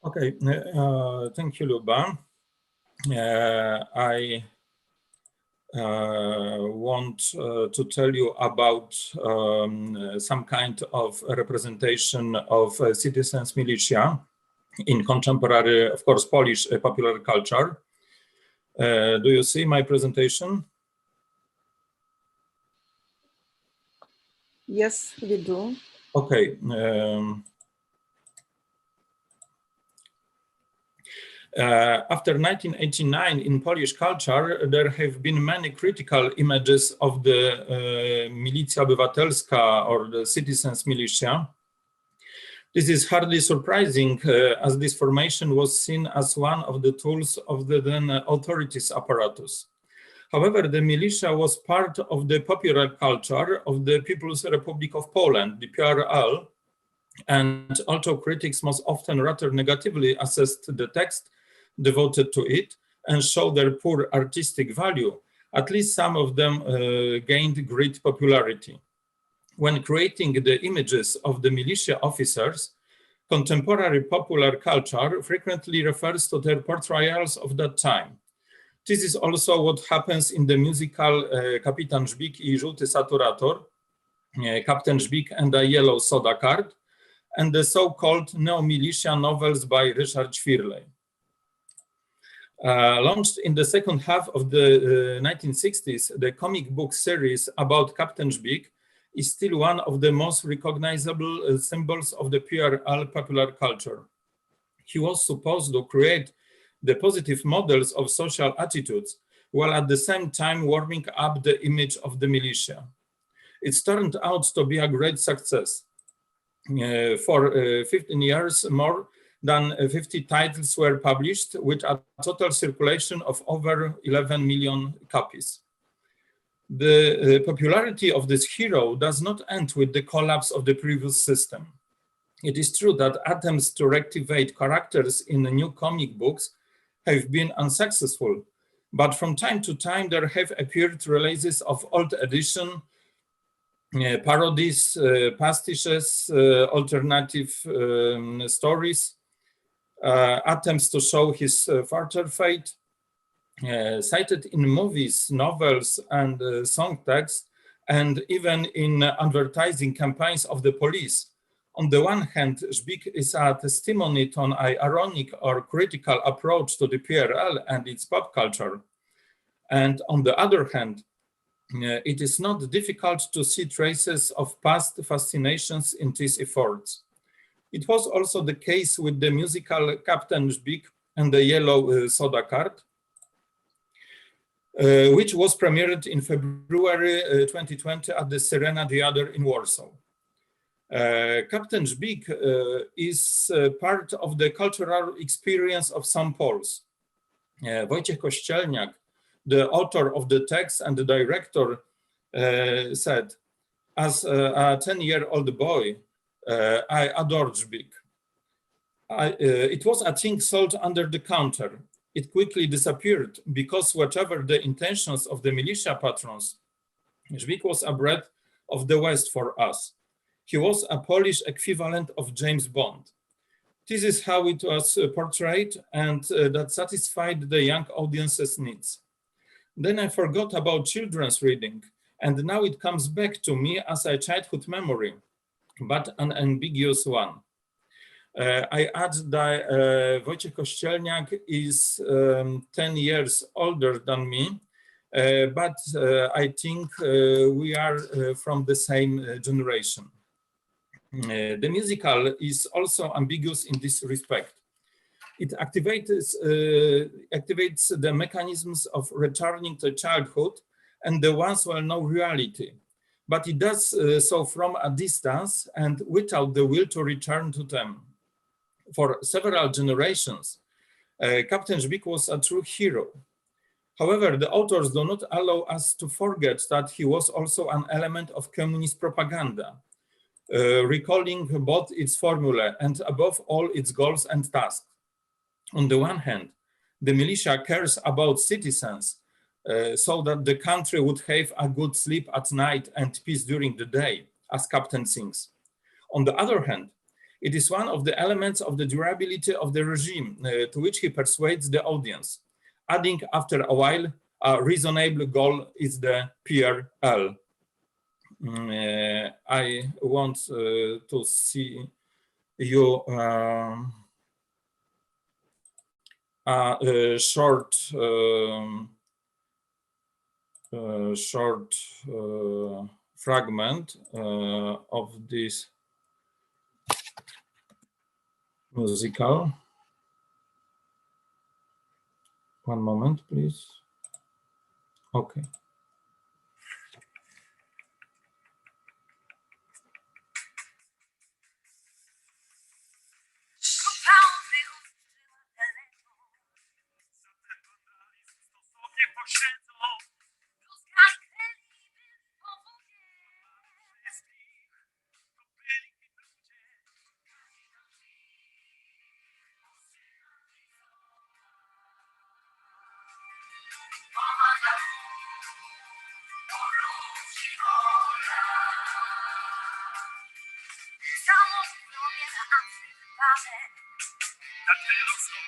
Okay, thank you, Luba. I want to tell you about some kind of representation of citizens' militia in contemporary, of course, Polish popular culture. Do you see my presentation? Yes, we do. Okay. After 1989 in Polish culture, there have been many critical images of the milicja obywatelska or the citizens' militia. This is hardly surprising as this formation was seen as one of the tools of the then authorities apparatus. However, the militia was part of the popular culture of the People's Republic of Poland, the PRL, and although critics most often rather negatively assessed the text devoted to it and show their poor artistic value, at least some of them gained great popularity. When creating the images of the militia officers, contemporary popular culture frequently refers to their portrayals of that time. This is also what happens in the musical Kapitan Żbik i Żółty Saturator, Captain Żbik and the Yellow Soda Card, and the so-called neo-militia novels by Richard Ćwirlej. Launched in the second half of the 1960s, the comic book series about Captain Żbik is still one of the most recognizable symbols of the PRL popular culture. He was supposed to create the positive models of social attitudes, while at the same time warming up the image of the militia. It's turned out to be a great success. For 15 years, more than 50 titles were published, with a total circulation of over 11 million copies. The popularity of this hero does not end with the collapse of the previous system. It is true that attempts to reactivate characters in the new comic books have been unsuccessful, but from time to time there have appeared releases of old edition, parodies, pastiches, alternative stories, attempts to show his further fate, cited in movies, novels, and song texts, and even in advertising campaigns of the police. On the one hand, Żbik is a testimony to an ironic or critical approach to the PRL and its pop culture. And on the other hand, it is not difficult to see traces of past fascinations in these efforts. It was also the case with the musical Captain Żbik and the Yellow Soda Card, which was premiered in February 2020 at the Serena Theatre in Warsaw. Captain Żbik is part of the cultural experience of some Poles. Wojciech Kościelniak, the author of the text and the director, said, as a 10-year-old boy, I adored Żbik. It was a thing sold under the counter. It quickly disappeared because whatever the intentions of the militia patrons, Żbik was a breath of the West for us. He was a Polish equivalent of James Bond. This is how it was portrayed, and that satisfied the young audience's needs. Then I forgot about children's reading, and now it comes back to me as a childhood memory, but an ambiguous one. I add that Wojciech Kościelniak is 10 years older than me, but I think we are from the same generation. The musical is also ambiguous in this respect. It activates the mechanisms of returning to childhood and the once well-known reality. But it does so from a distance and without the will to return to them. For several generations, Captain Żbik was a true hero. However, the authors do not allow us to forget that he was also an element of communist propaganda, recalling both its formula and above all its goals and tasks. On the one hand, the militia cares about citizens so that the country would have a good sleep at night and peace during the day, as Captain sings. On the other hand, it is one of the elements of the durability of the regime to which he persuades the audience, adding after a while, a reasonable goal is the PRL. I want to see you a short fragment of this musical. One moment, please. Okay.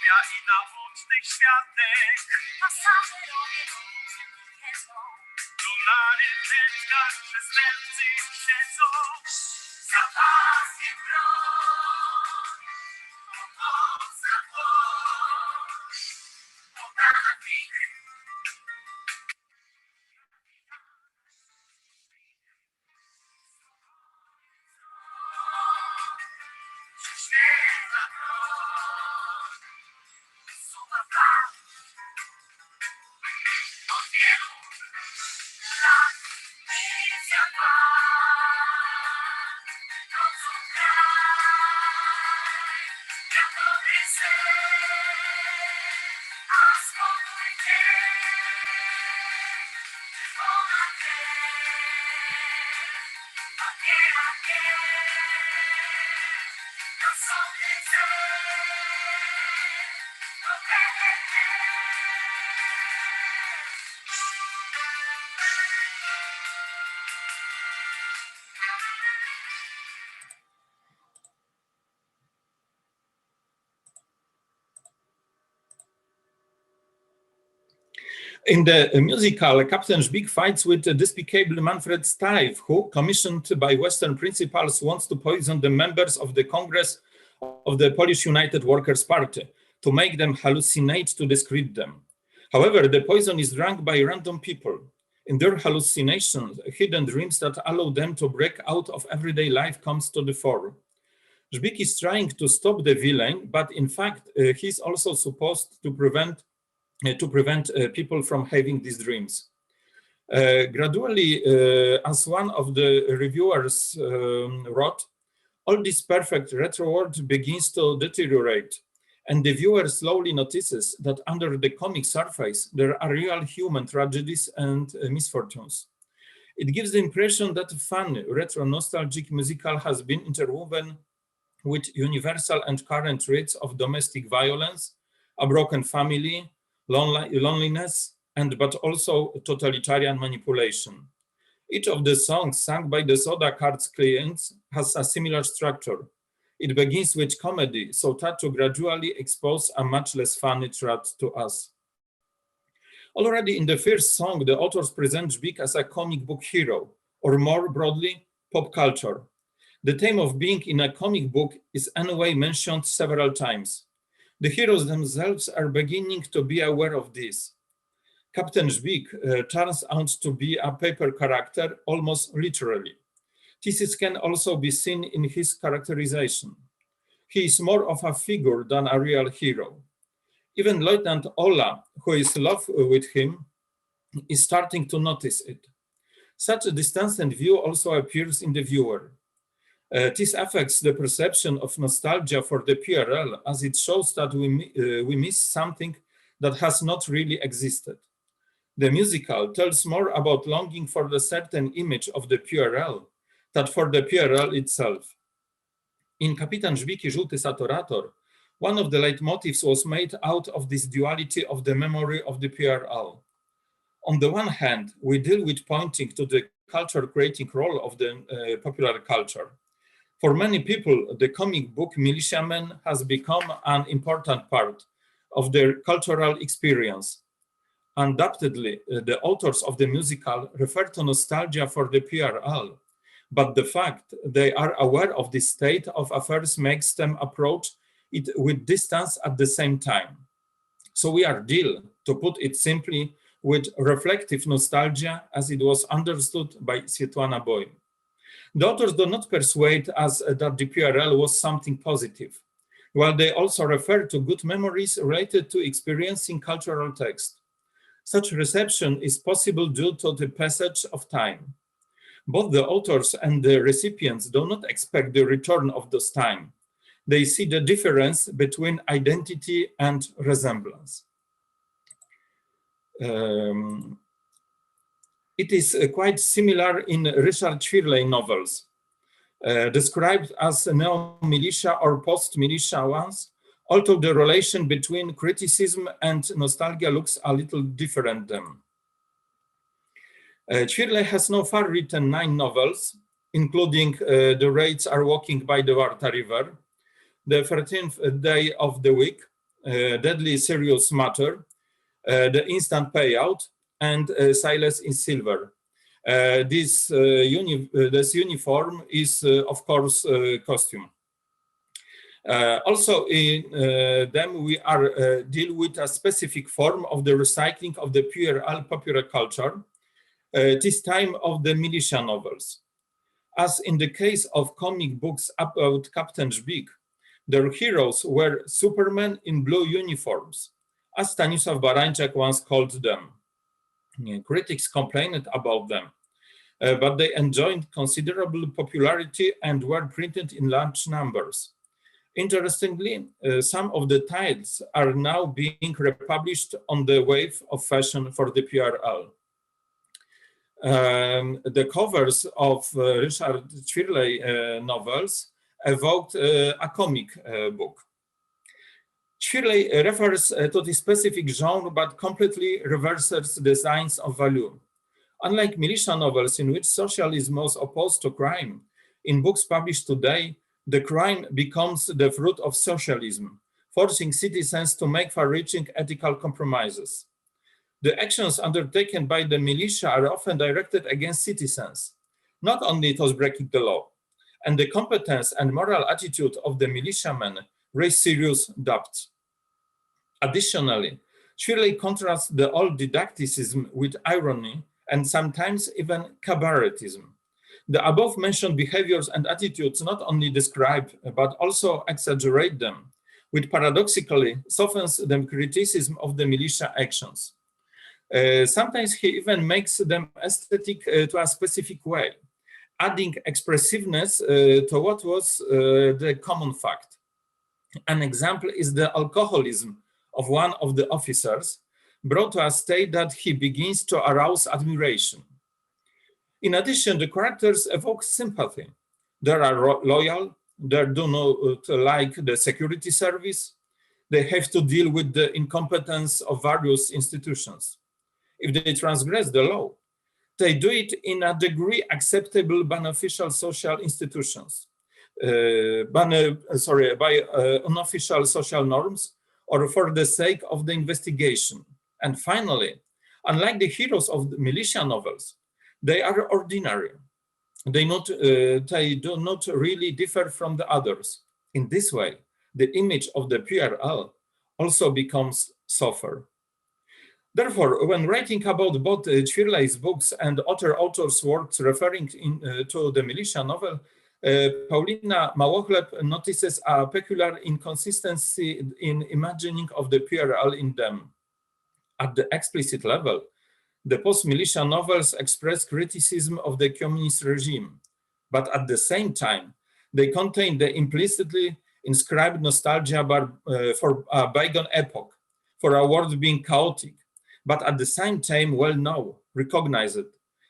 I naocznych światek pasażerowie siedzą, dolary w rękach przestępcy siedzą. Za pasję broń, pomoc na dłoń, podana kwik. Śnieżna broń, suwa plan. Od wielu lat milicja dba, nocą kraj, jak dobry sen, a spokój dzień, czerwona krew, bagiera na sobie cel, In the musical, Captain Żbik fights with the despicable Manfred Steiff, who, commissioned by Western principals, wants to poison the members of the Congress of the Polish United Workers' Party to make them hallucinate to discredit them. However, the poison is drunk by random people. In their hallucinations, hidden dreams that allow them to break out of everyday life comes to the fore. Żbik is trying to stop the villain, but in fact, he's also supposed to prevent people from having these dreams. Gradually, as one of the reviewers wrote, all this perfect retro world begins to deteriorate, and the viewer slowly notices that under the comic surface, there are real human tragedies and misfortunes. It gives the impression that a fun, retro nostalgic musical has been interwoven with universal and current traits of domestic violence, a broken family, loneliness, but also totalitarian manipulation. Each of the songs sung by the Soda Cards clients has a similar structure. It begins with comedy, so that to gradually expose a much less funny threat to us. Already in the first song, the authors present Żbik as a comic book hero, or more broadly, pop culture. The theme of being in a comic book is anyway mentioned several times. The heroes themselves are beginning to be aware of this. Captain Żbik turns out to be a paper character almost literally. This can also be seen in his characterization. he is more of a figure than a real hero. Even Lieutenant Ola, who is in love with him, is starting to notice it. Such a distanced view also appears in the viewer. This affects the perception of nostalgia for the PRL, as it shows that we miss something that has not really existed. The musical tells more about longing for the certain image of the PRL than for the PRL itself. In Kapitan Żbik i Żółty Saturator, one of the leitmotifs was made out of this duality of the memory of the PRL. On the one hand, we deal with pointing to the culture-creating role of the popular culture. For many people, the comic book militiaman has become an important part of their cultural experience. Undoubtedly, the authors of the musical refer to nostalgia for the PRL, but the fact they are aware of this state of affairs makes them approach it with distance at the same time. So we are deal, to put it simply, with reflective nostalgia as it was understood by Swietłana Boy. The authors do not persuade us that the PRL was something positive, while they also refer to good memories related to experiencing cultural text. Such reception is possible due to the passage of time. Both the authors and the recipients do not expect the return of this time. They see the difference between identity and resemblance. It is quite similar in Richard Shirley novels, described as neo-militia or post-militia ones, although the relation between criticism and nostalgia looks a little different then. Shirley has so far written 9 novels, including The Raids Are Walking by the Warta River, The 13th Day of the Week, Deadly Serious Matter, The Instant Payout, and Silas in Silver. This uniform is, of course, costume. Also in them we are deal with a specific form of the recycling of the PRL popular culture, this time of the militia novels. As in the case of comic books about Captain Żbik, their heroes were Supermen in blue uniforms, as Stanisław Barańczak once called them. Critics complained about them, but they enjoyed considerable popularity and were printed in large numbers. Interestingly, some of the titles are now being republished on the wave of fashion for the PRL. The covers of Richard Shirley novels evoked a comic book. Shirley refers to the specific genre, but completely reverses the signs of value. Unlike militia novels in which socialism was opposed to crime, in books published today, the crime becomes the fruit of socialism, forcing citizens to make far-reaching ethical compromises. The actions undertaken by the militia are often directed against citizens, not only those breaking the law, and the competence and moral attitude of the militiamen raise serious doubts. Additionally, Shirley contrasts the old didacticism with irony and sometimes even cabaretism. The above-mentioned behaviors and attitudes not only describe but also exaggerate them, which paradoxically softens the criticism of the militia actions. Sometimes he even makes them aesthetic to a specific way, adding expressiveness to what was the common fact. An example is the alcoholism of one of the officers, brought to a state that he begins to arouse admiration. In addition, the characters evoke sympathy. They are loyal, they do not like the security service, they have to deal with the incompetence of various institutions. If they transgress the law, they do it in a degree acceptable beneficial social institutions, by unofficial social norms, or for the sake of the investigation. And finally, unlike the heroes of the militia novels, they are ordinary. They do not really differ from the others. In this way, the image of the PRL also becomes softer. Therefore, when writing about both Shirley's books and other authors' works referring to the militia novel, Paulina Małochleb notices a peculiar inconsistency in imagining of the PRL in them. At the explicit level, the post-militia novels express criticism of the communist regime, but at the same time, they contain the implicitly inscribed nostalgia for a bygone epoch, for a world being chaotic, but at the same time well-known, recognized,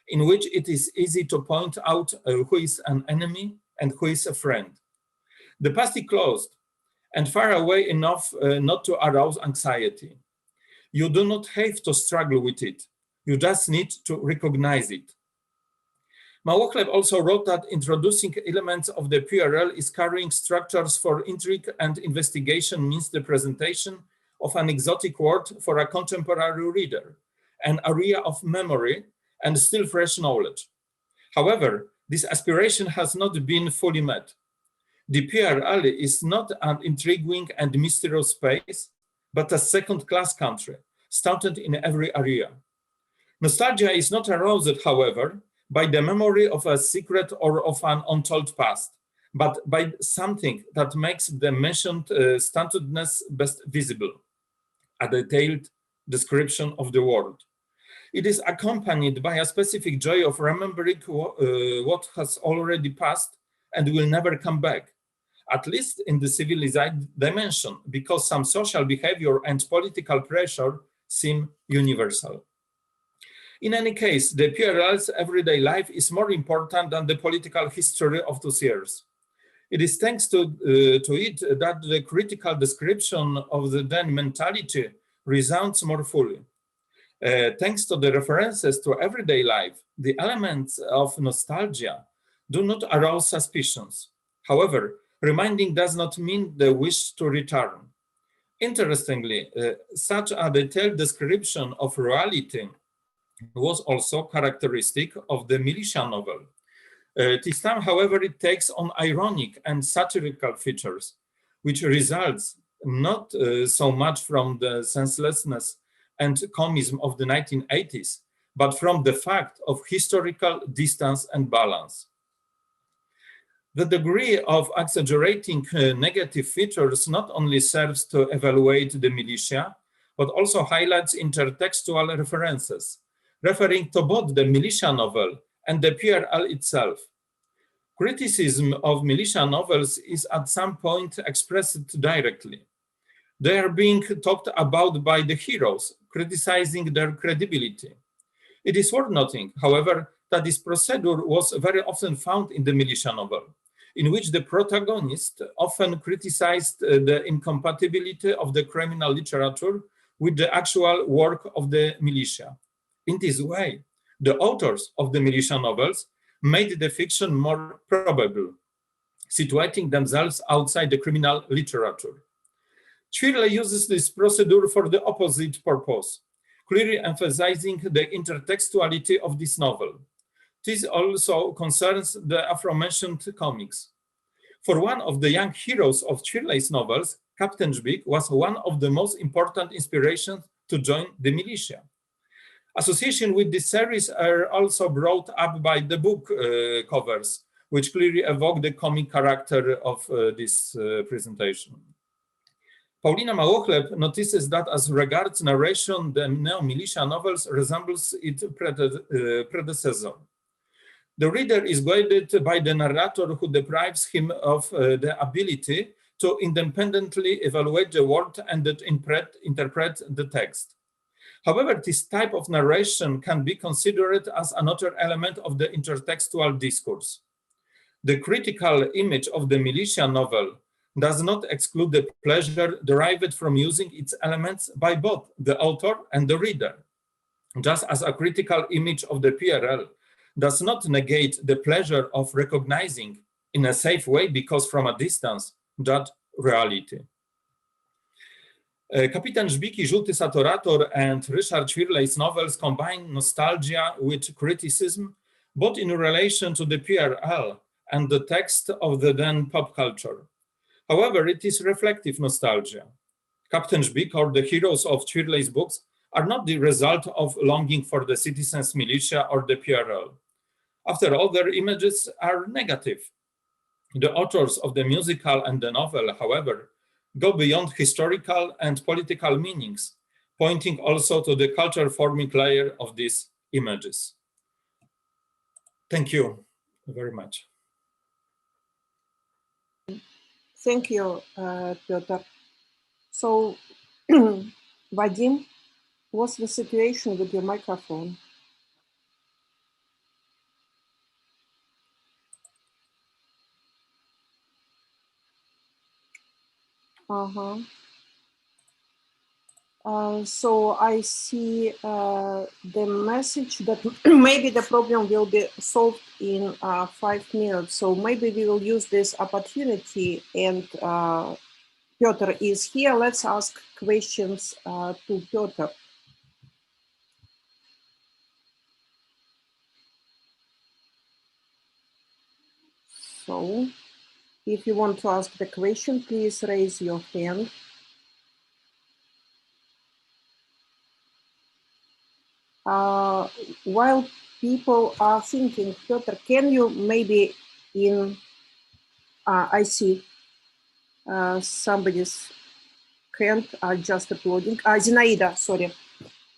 in which it is easy to point out who is an enemy and who is a friend. The past is closed and far away enough not to arouse anxiety. You do not have to struggle with it. You just need to recognize it. Małochleb also wrote that introducing elements of the PRL is carrying structures for intrigue and investigation means the presentation of an exotic world for a contemporary reader, an area of memory and still fresh knowledge. However, this aspiration has not been fully met. The PRL is not an intriguing and mysterious space, but a second-class country, stunted in every area. Nostalgia is not aroused, however, by the memory of a secret or of an untold past, but by something that makes the mentioned stuntedness best visible, a detailed description of the world. It is accompanied by a specific joy of remembering what has already passed and will never come back, at least in the civilized dimension, because some social behavior and political pressure seem universal. In any case, the PRL's everyday life is more important than the political history of those years. It is thanks to it that the critical description of the then mentality resounds more fully. Thanks to the references to everyday life, the elements of nostalgia do not arouse suspicions. However, reminding does not mean the wish to return. Interestingly, such a detailed description of reality was also characteristic of the militia novel. This time, however, it takes on ironic and satirical features, which results not so much from the senselessness and comicism of the 1980s, but from the fact of historical distance and balance. The degree of exaggerating negative features not only serves to evaluate the militia, but also highlights intertextual references, referring to both the militia novel and the PRL itself. Criticism of militia novels is at some point expressed directly. They are being talked about by the heroes, criticizing their credibility. It is worth noting, however, that this procedure was very often found in the militia novel, in which the protagonist often criticized the incompatibility of the criminal literature with the actual work of the militia. In this way, the authors of the militia novels made the fiction more probable, situating themselves outside the criminal literature. Ćwirlej uses this procedure for the opposite purpose, clearly emphasizing the intertextuality of this novel. This also concerns the aforementioned comics. For one of the young heroes of Ćwirlej's novels, Captain Żbik was one of the most important inspirations to join the militia. Association with this series are also brought up by the book covers, which clearly evoke the comic character of this presentation. Paulina Małochleb notices that as regards narration, the neo-militia novels resembles its predecessor. The reader is guided by the narrator who deprives him of the ability to independently evaluate the world and interpret the text. However, this type of narration can be considered as another element of the intertextual discourse. The critical image of the militia novel does not exclude the pleasure derived from using its elements by both the author and the reader, just as a critical image of the PRL does not negate the pleasure of recognizing in a safe way, because from a distance, that reality. Kapitan Żbik, Żółty Saturator and Ryszard Ćwirlej's novels combine nostalgia with criticism, both in relation to the PRL and the text of the then pop culture. However, it is reflective nostalgia. Captain Żbik, or the heroes of Ćwirlej's books, are not the result of longing for the citizens' militia or the PRL. After all, their images are negative. The authors of the musical and the novel, however, go beyond historical and political meanings, pointing also to the culture-forming layer of these images. Thank you very much. Thank you, Piotr. So, Vadim, what's the situation with your microphone? So I see the message that maybe the problem will be solved in 5 minutes. So maybe we will use this opportunity, and Piotr is here. Let's ask questions to Piotr. So if you want to ask the question, please raise your hand. While people are thinking, Piotr, can you maybe I see somebody's hand are just uploading. Zinaida, sorry.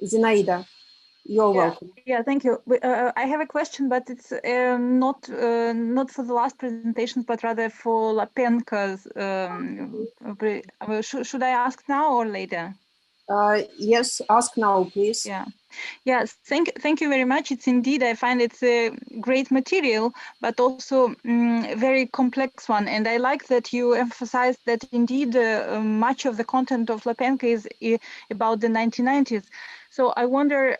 Zinaida, you're welcome. Yeah, thank you. I have a question, but it's not for the last presentation, but rather for Lapenka's. Should I ask now or later? Yes, ask now, please. Yeah. Yes, thank you very much. It's indeed, I find it's a great material, but also very complex one. And I like that you emphasized that indeed much of the content of Lapenka is about the 1990s. So I wonder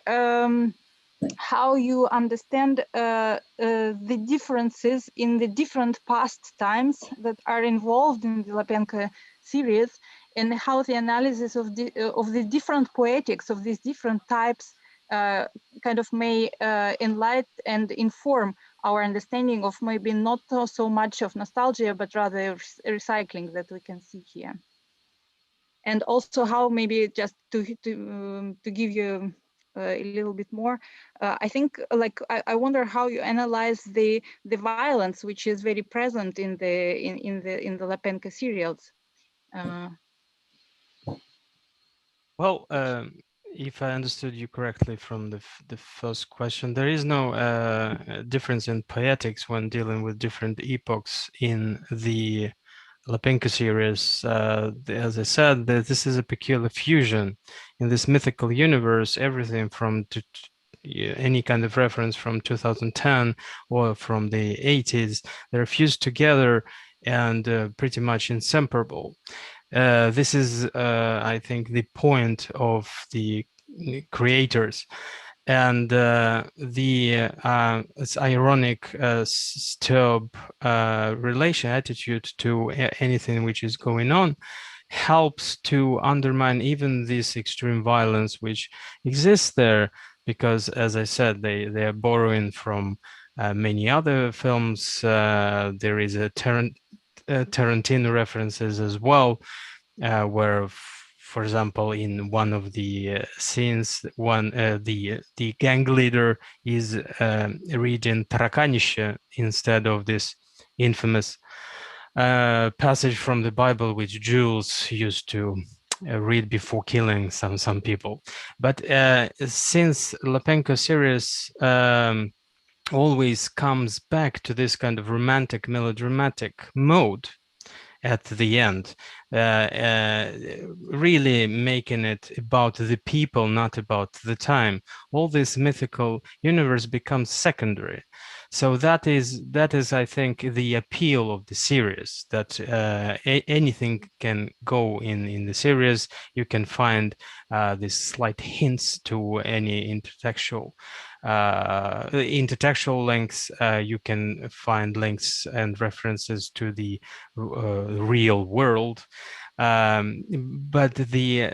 how you understand the differences in the different past times that are involved in the Lapenka series, and how the analysis of the different poetics of these different types kind of may enlighten and inform our understanding of maybe not so much of nostalgia, but rather recycling that we can see here. And also how maybe just to give you a little bit more, I think like I wonder how you analyze the violence which is very present in the Lapenka serials. Well, if I understood you correctly from the first question, there is no difference in poetics when dealing with different epochs in the Lapenka series. As I said, this is a peculiar fusion in this mythical universe. Everything from any kind of reference from 2010 or from the 80s, they're fused together and pretty much inseparable. This is, I think, the point of the creators. And it's ironic stirb relation attitude to anything which is going on helps to undermine even this extreme violence which exists there, because, as I said, they are borrowing from many other films. There is a Tarantino references as well, where, for example, in one of the scenes, the gang leader is reading Tarakaniще instead of this infamous passage from the Bible which Jews used to read before killing some people. But since Lapenka series always comes back to this kind of romantic, melodramatic mode at the end, really making it about the people, not about the time. All this mythical universe becomes secondary. So that is, I think, the appeal of the series, that anything can go in the series. You can find these slight hints to any intertextual links. You can find links and references to the real world, but the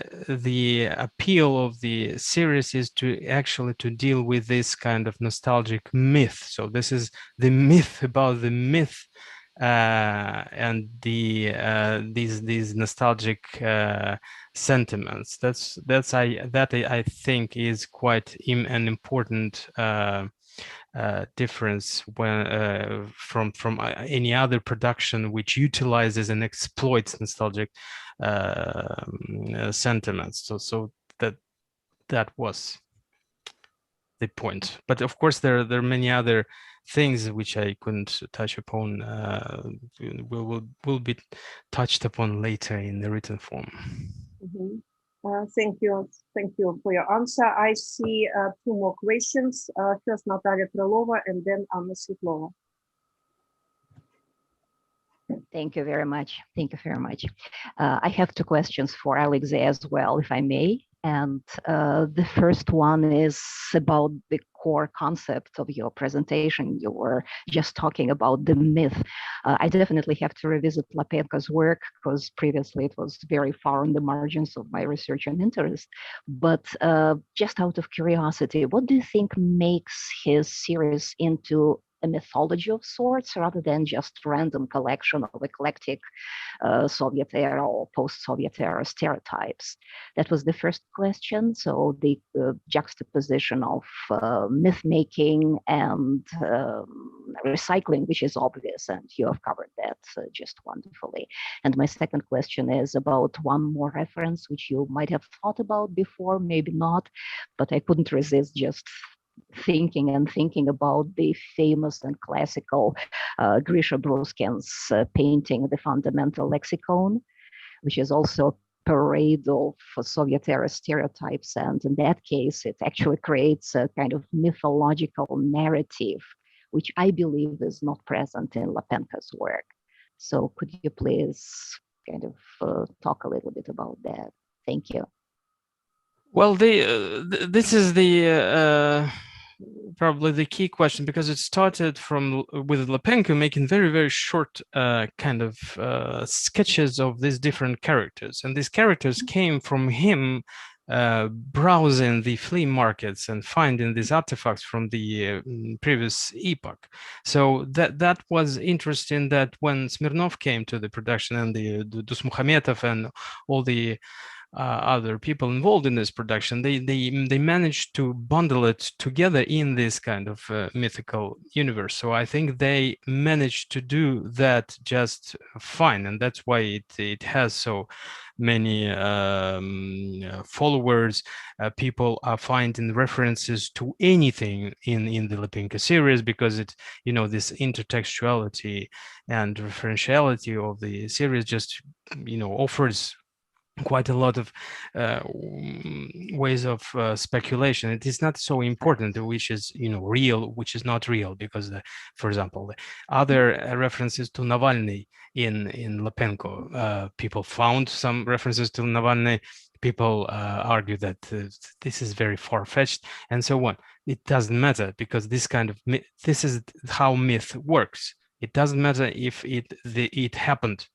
appeal of the series is to actually to deal with this kind of nostalgic myth. So this is the myth about the myth, and these nostalgic sentiments. That I think is quite an important difference when from any other production which utilizes and exploits nostalgic sentiments. So that was the point. But of course, there are many other things which I couldn't touch upon. Will be touched upon later in the written form. Mhm. Thank you for your answer. I see two more questions. First, Natalia Krylova, and then Anna Svitlova. Thank you very much. Thank you very much. I have two questions for Alexei as well, if I may. And the first one is about the core concept of your presentation. You were just talking about the myth. I definitely have to revisit Lapenko's work because previously it was very far on the margins of my research and interest. But just out of curiosity, what do you think makes his series into a mythology of sorts rather than just random collection of eclectic Soviet era or post-Soviet era stereotypes? That was the first question. So the juxtaposition of myth making and recycling, which is obvious, and you have covered that just wonderfully. And my second question is about one more reference, which you might have thought about before, maybe not, but I couldn't resist just thinking about the famous and classical Grisha Bruskin's painting, The Fundamental Lexicon, which is also a parade of Soviet era stereotypes. And in that case, it actually creates a kind of mythological narrative, which I believe is not present in Lapenko's work. So could you please kind of talk a little bit about that? Thank you. Well, this is the probably the key question, because it started with Lapenko making very, very short kind of sketches of these different characters, and these characters came from him browsing the flea markets and finding these artifacts from the previous epoch. So that was interesting, that when Smirnov came to the production, and the Dusmuhametov and all the other people involved in this production, they managed to bundle it together in this kind of mythical universe. So I think they managed to do that just fine, and that's why it has so many followers. People are finding references to anything in the Lapenko series, because it, this intertextuality and referentiality of the series just offers quite a lot of ways of speculation. It is not so important which is real, which is not real, because for example, the other references to Navalny in Lapenko, people found some references to Navalny. People argue that this is very far-fetched and so on. It doesn't matter, because this is how myth works. It doesn't matter if it happened.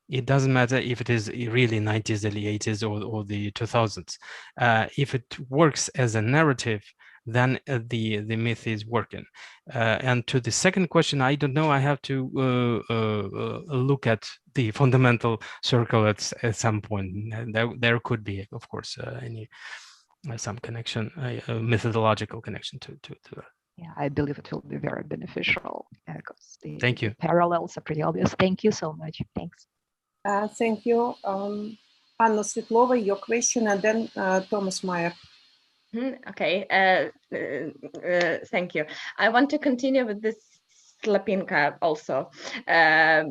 It doesn't matter if it is really 90s, early 80s, or the 2000s. If it works as a narrative, then the myth is working. And to the second question, I don't know. I have to look at the fundamental circle at some point. There could be, of course, some connection, a methodological connection to that. Yeah, I believe it will be very beneficial. Thank you. Parallels are pretty obvious. Thank you so much. Thanks. Thank you. Anna Svitlova, your question, and then Thomas Meyer. Okay, thank you. I want to continue with this Lapenko also,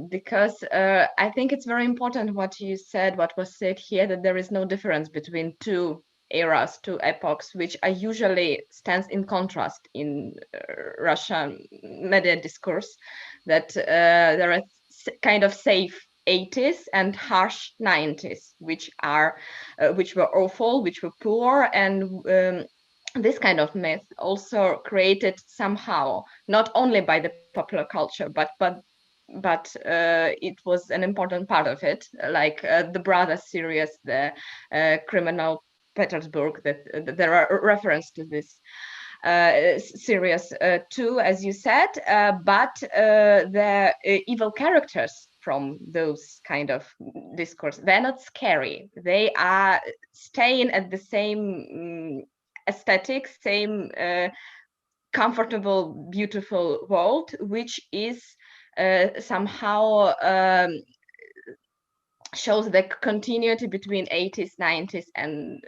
because I think it's very important what you said, what was said here, that there is no difference between two eras, two epochs, which are usually stands in contrast in Russian media discourse, that there are kind of safe 80s and harsh 90s, which were awful, which were poor, and this kind of myth also created somehow, not only by the popular culture, but it was an important part of it, like the Brothers series, the Criminal Petersburg, that there are reference to this series too, as you said, but the evil characters from those kind of discourse, they're not scary. They are staying at the same aesthetic, same comfortable, beautiful world, which is somehow shows the continuity between 80s, 90s, and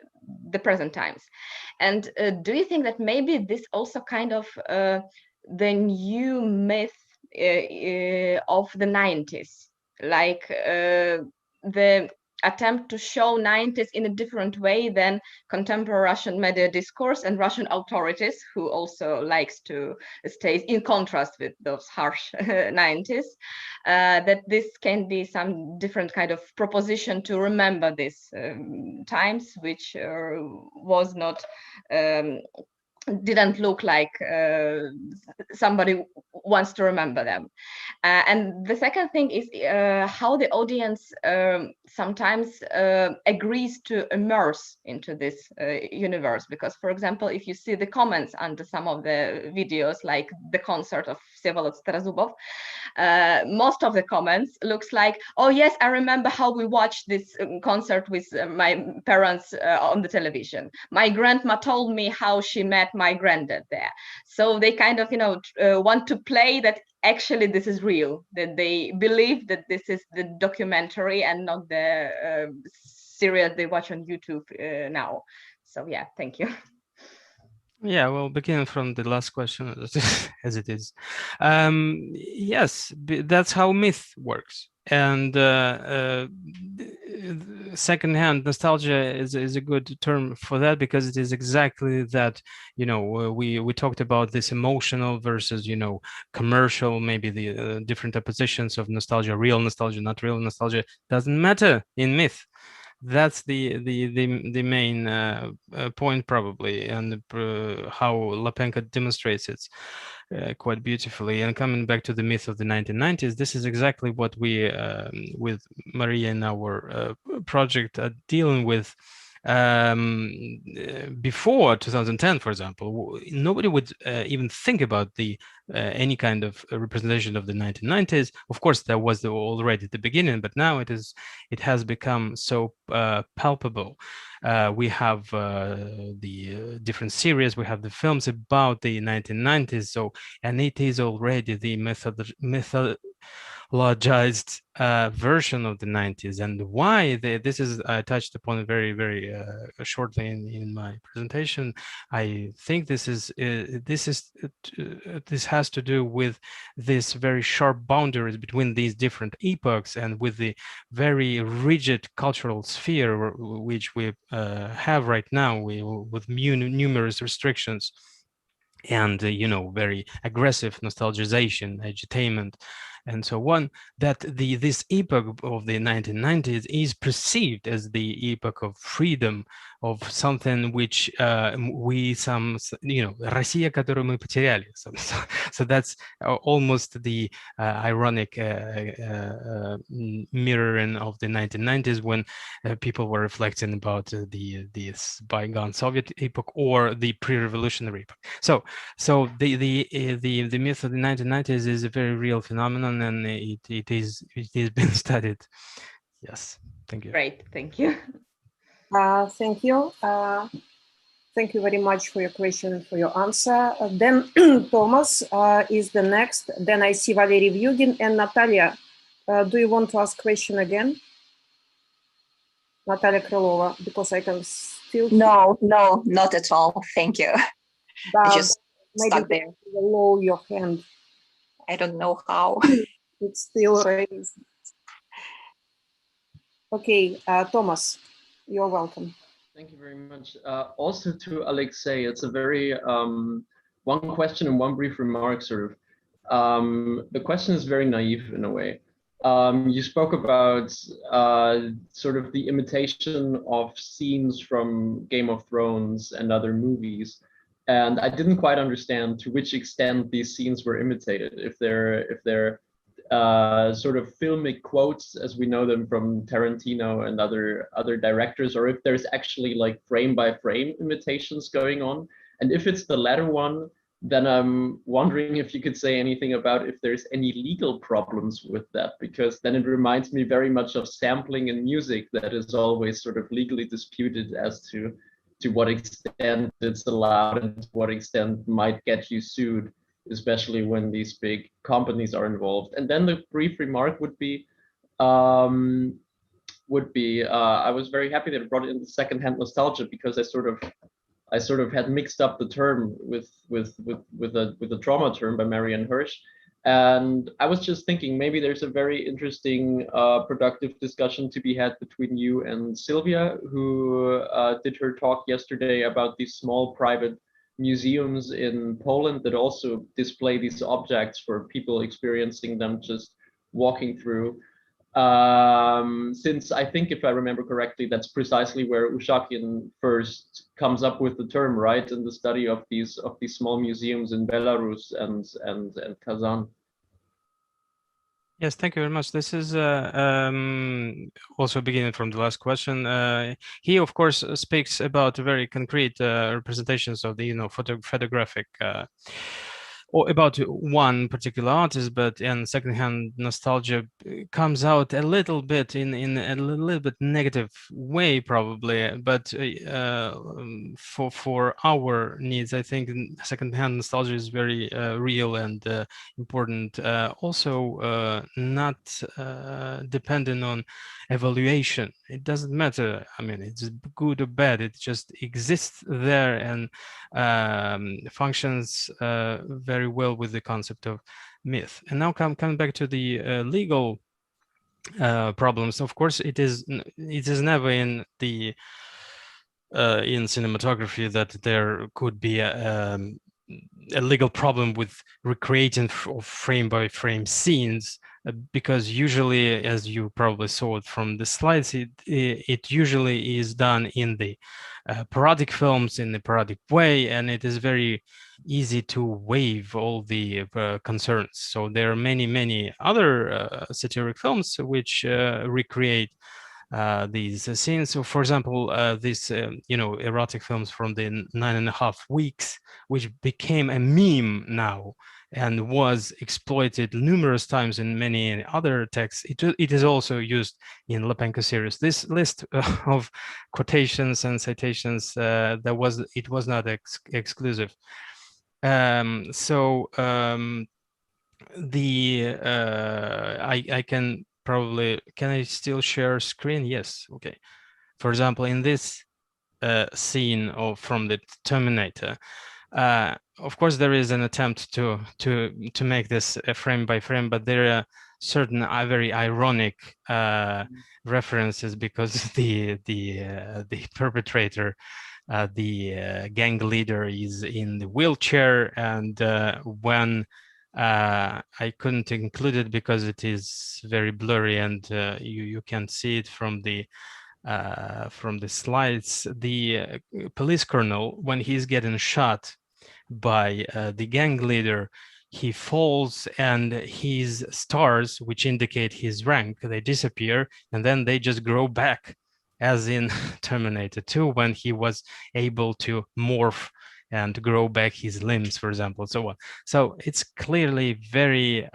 the present times. And do you think that maybe this also kind of the new myth of the 90s, like the attempt to show 90s in a different way than contemporary Russian media discourse and Russian authorities, who also likes to stay in contrast with those harsh 90s, that this can be some different kind of proposition to remember these times, which was not didn't look like somebody wants to remember them. And the second thing is how the audience sometimes agrees to immerse into this universe. Because, for example, if you see the comments under some of the videos, like the concert of Vsevolod Starazubov, most of the comments looks like, oh yes, I remember how we watched this concert with my parents on the television. My grandma told me how she met my granddad there. So they kind of, want to play that actually this is real, that they believe that this is the documentary and not the serial they watch on YouTube now. So yeah, thank you. Yeah, well, beginning from the last question, as it is, yes, that's how myth works. And secondhand nostalgia is a good term for that, because it is exactly that. We talked about this emotional versus commercial, maybe the different oppositions of nostalgia, real nostalgia, not real nostalgia, doesn't matter in myth. That's the main point, probably, and how Lapenka demonstrates it quite beautifully. And coming back to the myth of the 1990s, this is exactly what we, with Maria in our project, are dealing with. Before 2010, for example, nobody would even think about any kind of representation of the 1990s. Of course, there was already at the beginning, but now it has become so palpable. We have the different series, we have the films about the 1990s, and it is already the mythologized version of the 90s. And why this is touched upon very, very shortly in my presentation. I think this has to do with this very sharp boundaries between these different epochs, and with the very rigid cultural sphere which we have right now, with numerous restrictions and very aggressive nostalgization, agitainment, and so on, that this epoch of the 1990s is perceived as the epoch of freedom, of something which Россия, которую мы потеряли. So that's almost the ironic mirroring of the 1990s, when people were reflecting about this bygone Soviet epoch or the pre-revolutionary epoch. So the myth of the 1990s is a very real phenomenon, and it is been studied. Yes, thank you. Great, thank you. Thank you. Thank you very much for your question and for your answer. Then Thomas is the next. Then I see Valery Vyugin and Natalia. Do you want to ask question again? Natalia Krylova, because I can still... No, not at all. Thank you. Just stuck there. Lower your hand. I don't know how. It's still raised. Okay, Thomas, you're welcome. Thank you very much. Also to Alexei, it's a very, one question and one brief remark, sort of. The question is very naive in a way. You spoke about sort of the imitation of scenes from Game of Thrones and other movies. And I didn't quite understand to which extent these scenes were imitated, if they're sort of filmic quotes as we know them from Tarantino and other directors, or if there's actually like frame by frame imitations going on. And if it's the latter one, then I'm wondering if you could say anything about if there's any legal problems with that, because then it reminds me very much of sampling in music that is always sort of legally disputed as to to what extent it's allowed and to what extent might get you sued, especially when these big companies are involved. And then the brief remark would be, I was very happy that it brought in the secondhand nostalgia, because I sort of had mixed up the term with the trauma term by Marianne Hirsch. And I was just thinking maybe there's a very interesting productive discussion to be had between you and Sylvia, who did her talk yesterday about these small private museums in Poland that also display these objects for people experiencing them just walking through. Since I think, if I remember correctly, that's precisely where Ushakin first comes up with the term, right? In the study of these small museums in Belarus and Kazan. Yes, thank you very much. This is also beginning from the last question. He, of course, speaks about very concrete representations of the, photographic, or about one particular artist, but in secondhand nostalgia comes out a little bit in a little bit negative way, probably. But for our needs, I think secondhand nostalgia is very real and important. Also, not dependent on evaluation. It doesn't matter. I mean, it's good or bad. It just exists there and functions very well with the concept of myth. And now coming back to the legal problems. Of course, it is never in the in cinematography that there could be a legal problem with recreating frame by frame scenes, because usually, as you probably saw it from the slides, it usually is done in the parodic films in the parodic way, and it is very easy to waive all the concerns. So there are many other satiric films which recreate these scenes. So, for example, these erotic films from the 9.5 Weeks, which became a meme now and was exploited numerous times in many other texts. It is also used in Lepenko series. This list of quotations and citations, it was not exclusive. I can probably, can I still share screen? Yes, okay. For example, in this scene from the Terminator, of course there is an attempt to make this frame by frame, but there are certain very ironic references, because the perpetrator, the gang leader, is in the wheelchair, and when I couldn't include it because it is very blurry and you can't see it from the slides. The police colonel, when he's getting shot by the gang leader, he falls, and his stars, which indicate his rank, they disappear, and then they just grow back, as in Terminator 2, when he was able to morph and grow back his limbs, for example, so on. So it's clearly very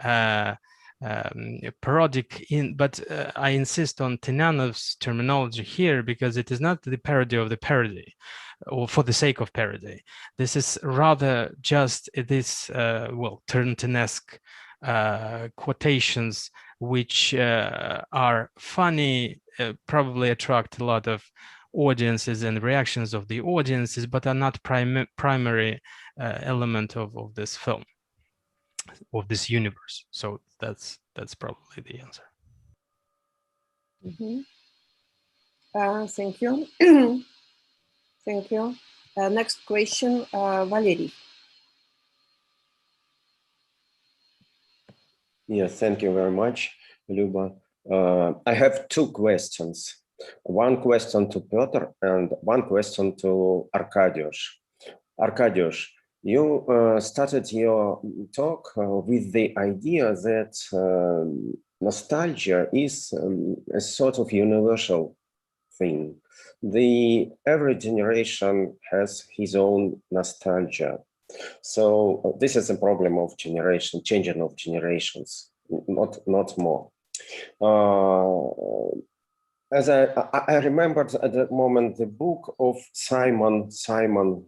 parodic, but I insist on Tenanov's terminology here, because it is not the parody of the parody, or for the sake of parody. This is rather just this, Tarantinesque quotations, which are funny, probably attract a lot of audiences and reactions of the audiences, but are not primary element of this film, of this universe. So that's probably the answer. Mm-hmm. Thank you. Thank you. Next question, Valery. Yes, thank you very much, Luba. I have two questions. One question to Piotr and one question to Arkadiusz. Arkadiusz, you started your talk with the idea that nostalgia is a sort of universal thing. Every generation has his own nostalgia. So this is a problem of generation, changing of generations, not more. as I remembered at that moment the book of Simon,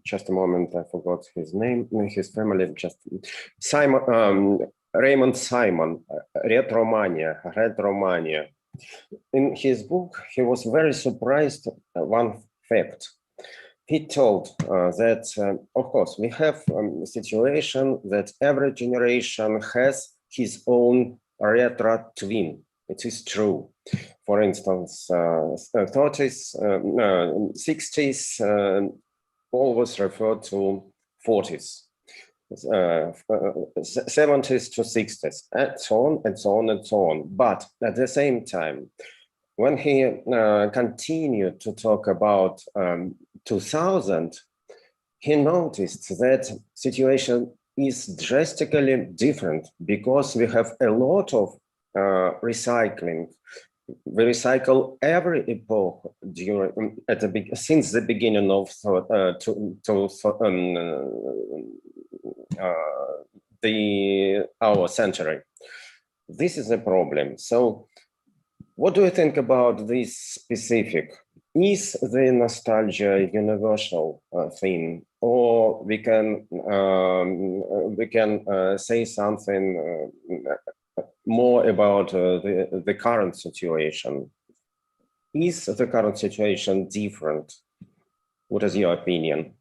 just a moment, I forgot his name, his family, just Simon, Raymond Simon, Retromania. In his book, he was very surprised at one fact. He told that, of course, we have a situation that every generation has his own retro twin. It is true. For instance, 30s, 60s always refer to 40s, 70s to 60s, and so on and so on and so on. But at the same time, when he continued to talk about 2000, he noticed that situation is drastically different because we have a lot of recycling. We recycle every epoch during since the beginning of our century. This is a problem. So, what do you think about this specific? Is the nostalgia a universal thing, or we can say something more about the current situation? Is the current situation different? What is your opinion?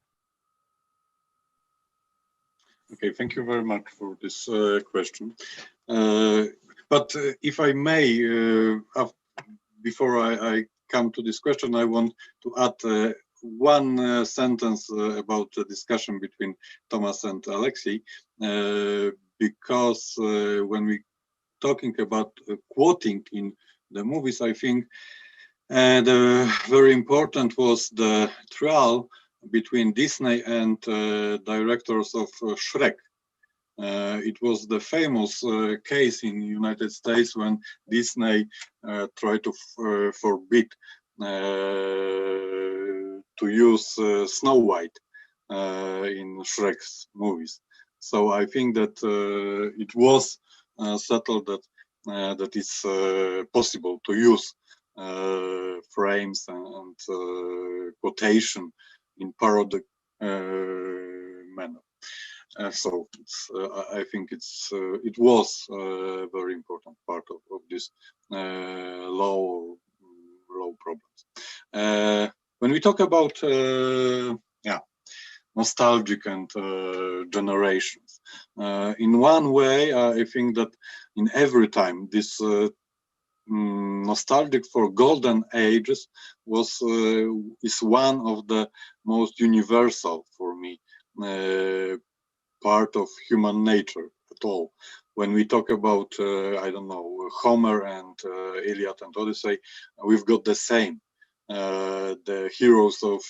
Okay, thank you very much for this question. But if I may, before I come to this question, I want to add one sentence about the discussion between Thomas and Alexei, because when we talking about quoting in the movies, I think very important was the trial between Disney and directors of Shrek. It was the famous case in the United States when Disney tried to forbid to use Snow White in Shrek's movies. So I think that it was settled that that it's possible to use frames and quotation in parodic manner. So I think it was a very important part of this law problems. When we talk about nostalgic and generations, in one way, I think that in every time this nostalgic for golden ages is one of the most universal for me part of human nature at all. When we talk about I don't know, Homer and Iliad and Odyssey, we've got the same. The heroes of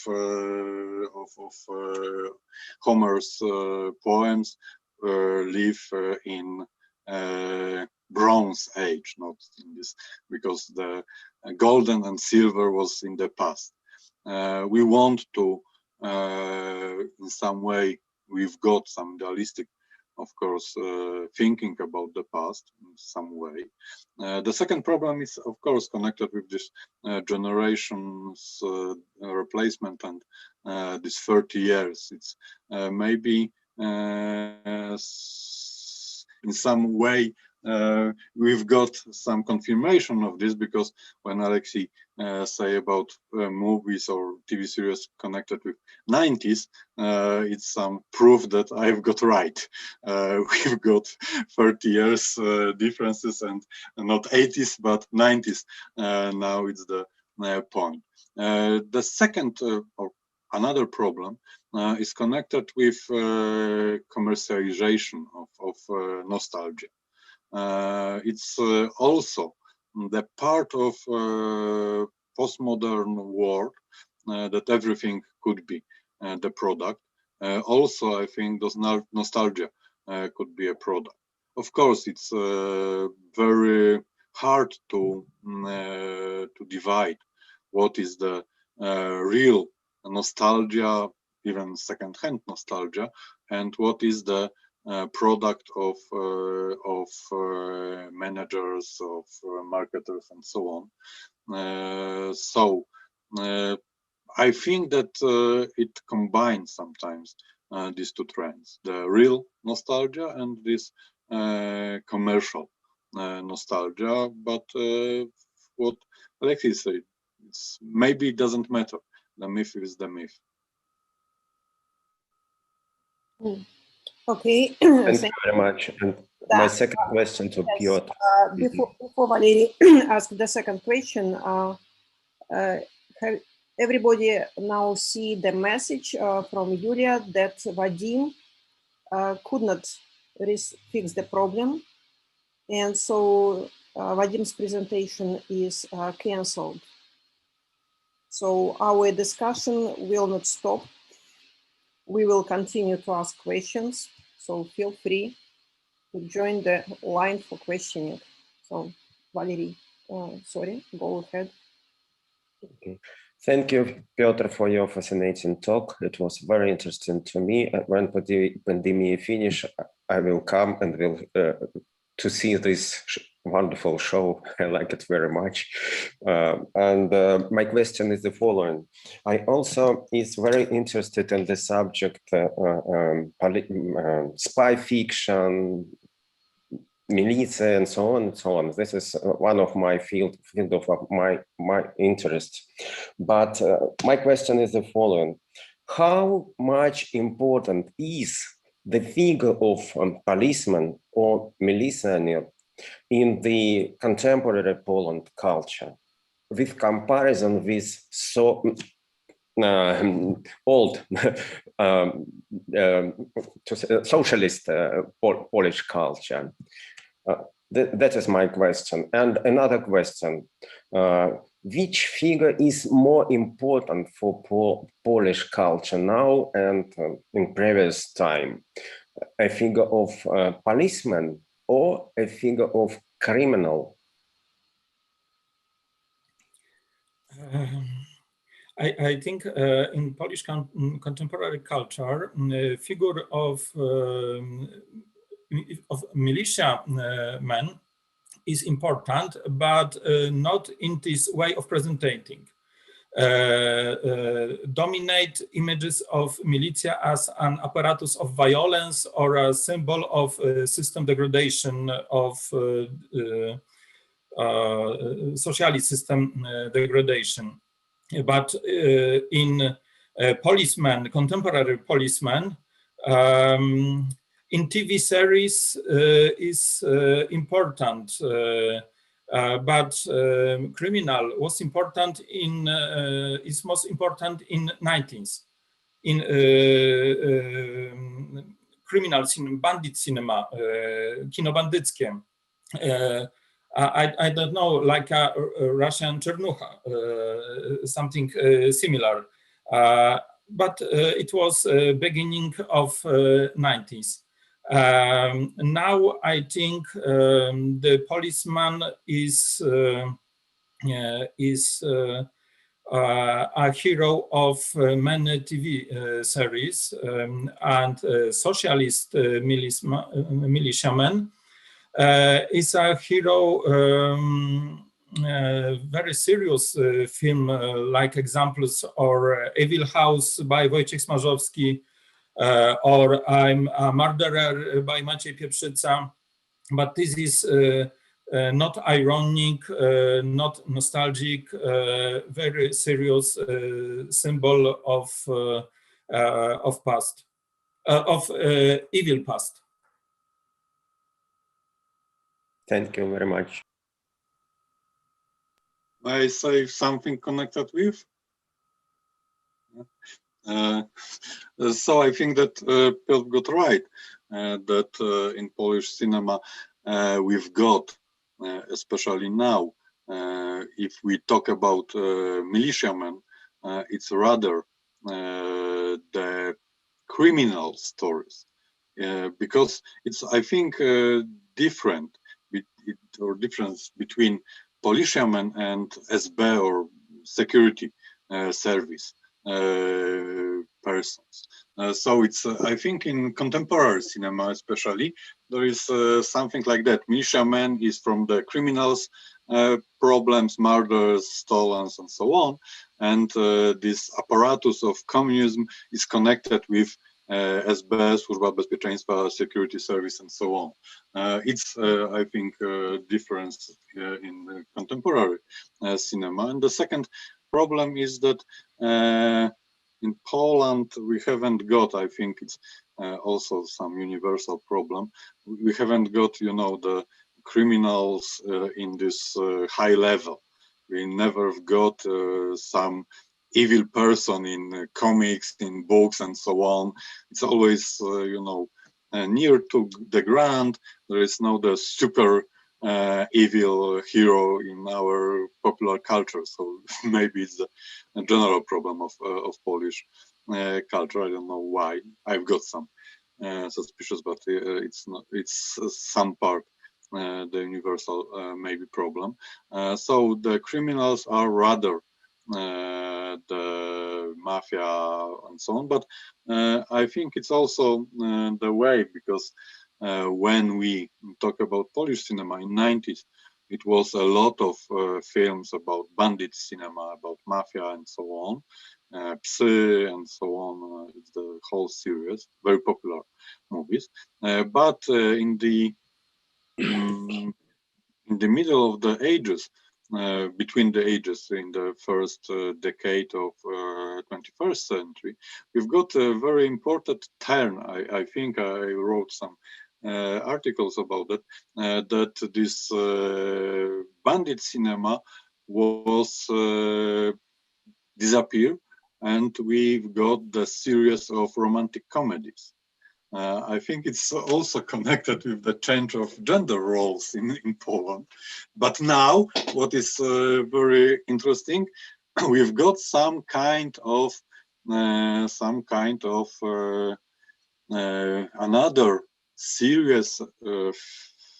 Homer's poems live in Bronze Age, not in this, because the golden and silver was in the past. We want to, in some way, we've got some idealistic, of course, thinking about the past in some way. The second problem is, of course, connected with this generations replacement and this 30 years. It's maybe in some way we've got some confirmation of this, because when Alexei say about movies or TV series connected with 90s, it's some proof that I've got right. We've got 30 years differences, and not 80s but 90s. Now it's the point. The second or another problem is connected with commercialization of nostalgia. It's also the part of postmodern world that everything could be the product. Also, I think those nostalgia could be a product. Of course, it's very hard to divide what is the real nostalgia, even second-hand nostalgia, and what is the product of managers, of marketers, and so on. I think that it combines sometimes these two trends: the real nostalgia and this commercial nostalgia. But what Alexei said, maybe it doesn't matter. The myth is the myth. Okay. Thank you very much. And my second question to Piotr. Before Valery asks the second question, everybody now see the message from Yulia that Vadim could not fix the problem, and so Vadim's presentation is cancelled. So our discussion will not stop. We will continue to ask questions, so feel free to join the line for questioning. So Valery, sorry, go ahead. Okay. Thank you, Piotr, for your fascinating talk. It was very interesting to me. When the pandemic finish, I will come and will to see this wonderful show. I like it very much. My question is the following. I also is very interested in the subject spy fiction, militia, and so on and so on. This is one of my field of my interest. But my question is the following: how much important is the figure of policeman or militiaman in the contemporary Poland culture, with comparison with so old socialist Polish culture? That is my question. And another question, which figure is more important for Polish culture now and in previous time? A figure of policeman or a figure of criminal? I think in Polish contemporary culture, figure of militia men is important, but not in this way of presenting. Dominate images of militia as an apparatus of violence or a symbol of system degradation, of socialist system degradation. But in policemen, contemporary policemen, in TV series is important, but criminal was important in is most important in 90s. In criminal cinema, bandit cinema, kino bandyckie. I don't know, like a Russian Chernucha, something similar. But it was beginning of 90s. Now I think the policeman is a hero of many TV series, and socialist militiaman is a hero. Very serious film, like examples, or Evil House by Wojciech Smarzowski, or I'm a Murderer by Maciej Pieprzyca. But this is not ironic, not nostalgic, very serious symbol of past, of evil past. Thank you very much. May I say something connected with? So I think that Piotr got right, that in Polish cinema we've got, especially now, if we talk about militiamen, it's rather the criminal stories, because it's, I think, difference between policemen and SB or security service persons. So it's, I think in contemporary cinema especially, there is something like that. Militia Man is from the criminals, problems, murders, stolen, and so on. And this apparatus of communism is connected with SB, Służba Bezpieczeństwa, Security Service, and so on. It's, I think, a difference in contemporary cinema. And the second problem is that in Poland, we haven't got, I think it's also some universal problem. We haven't got, you know, the criminals in this high level. We never got some evil person in comics, in books, and so on. It's always, you know, near to the ground. There is no the super evil hero in our popular culture. So maybe it's a general problem of Polish culture. I don't know why. I've got some suspicions, but it's not. It's some part the universal maybe problem. So the criminals are rather the mafia and so on. But I think it's also the way, because when we talk about Polish cinema in 90s, it was a lot of films about bandit cinema, about mafia and so on, Psy and so on. It's the whole series, very popular movies. But in the middle of the ages, between the ages in the first decade of 21st century, we've got a very important turn. I think I wrote some articles about that, that this bandit cinema was disappeared, and we've got the series of romantic comedies. I think it's also connected with the change of gender roles in Poland. But now, what is very interesting, we've got some kind of another series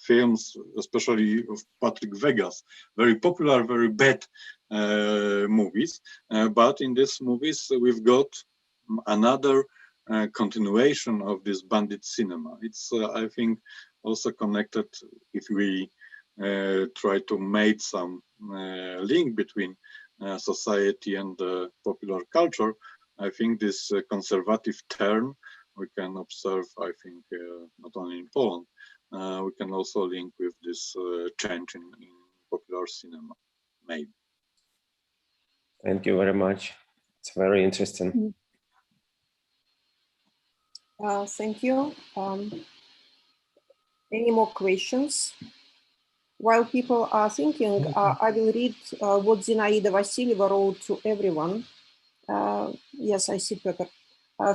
films, especially of Patrick Vegas, very popular, very bad movies. But in these movies, we've got another continuation of this bandit cinema. It's, I think, also connected, if we try to make some link between society and popular culture. I think this conservative turn we can observe, I think, not only in Poland, we can also link with this change in popular cinema, maybe. Thank you very much. It's very interesting. Thank you. Any more questions? While people are thinking, I will read what Zinaida Vasilieva wrote to everyone. Yes, I see Peter.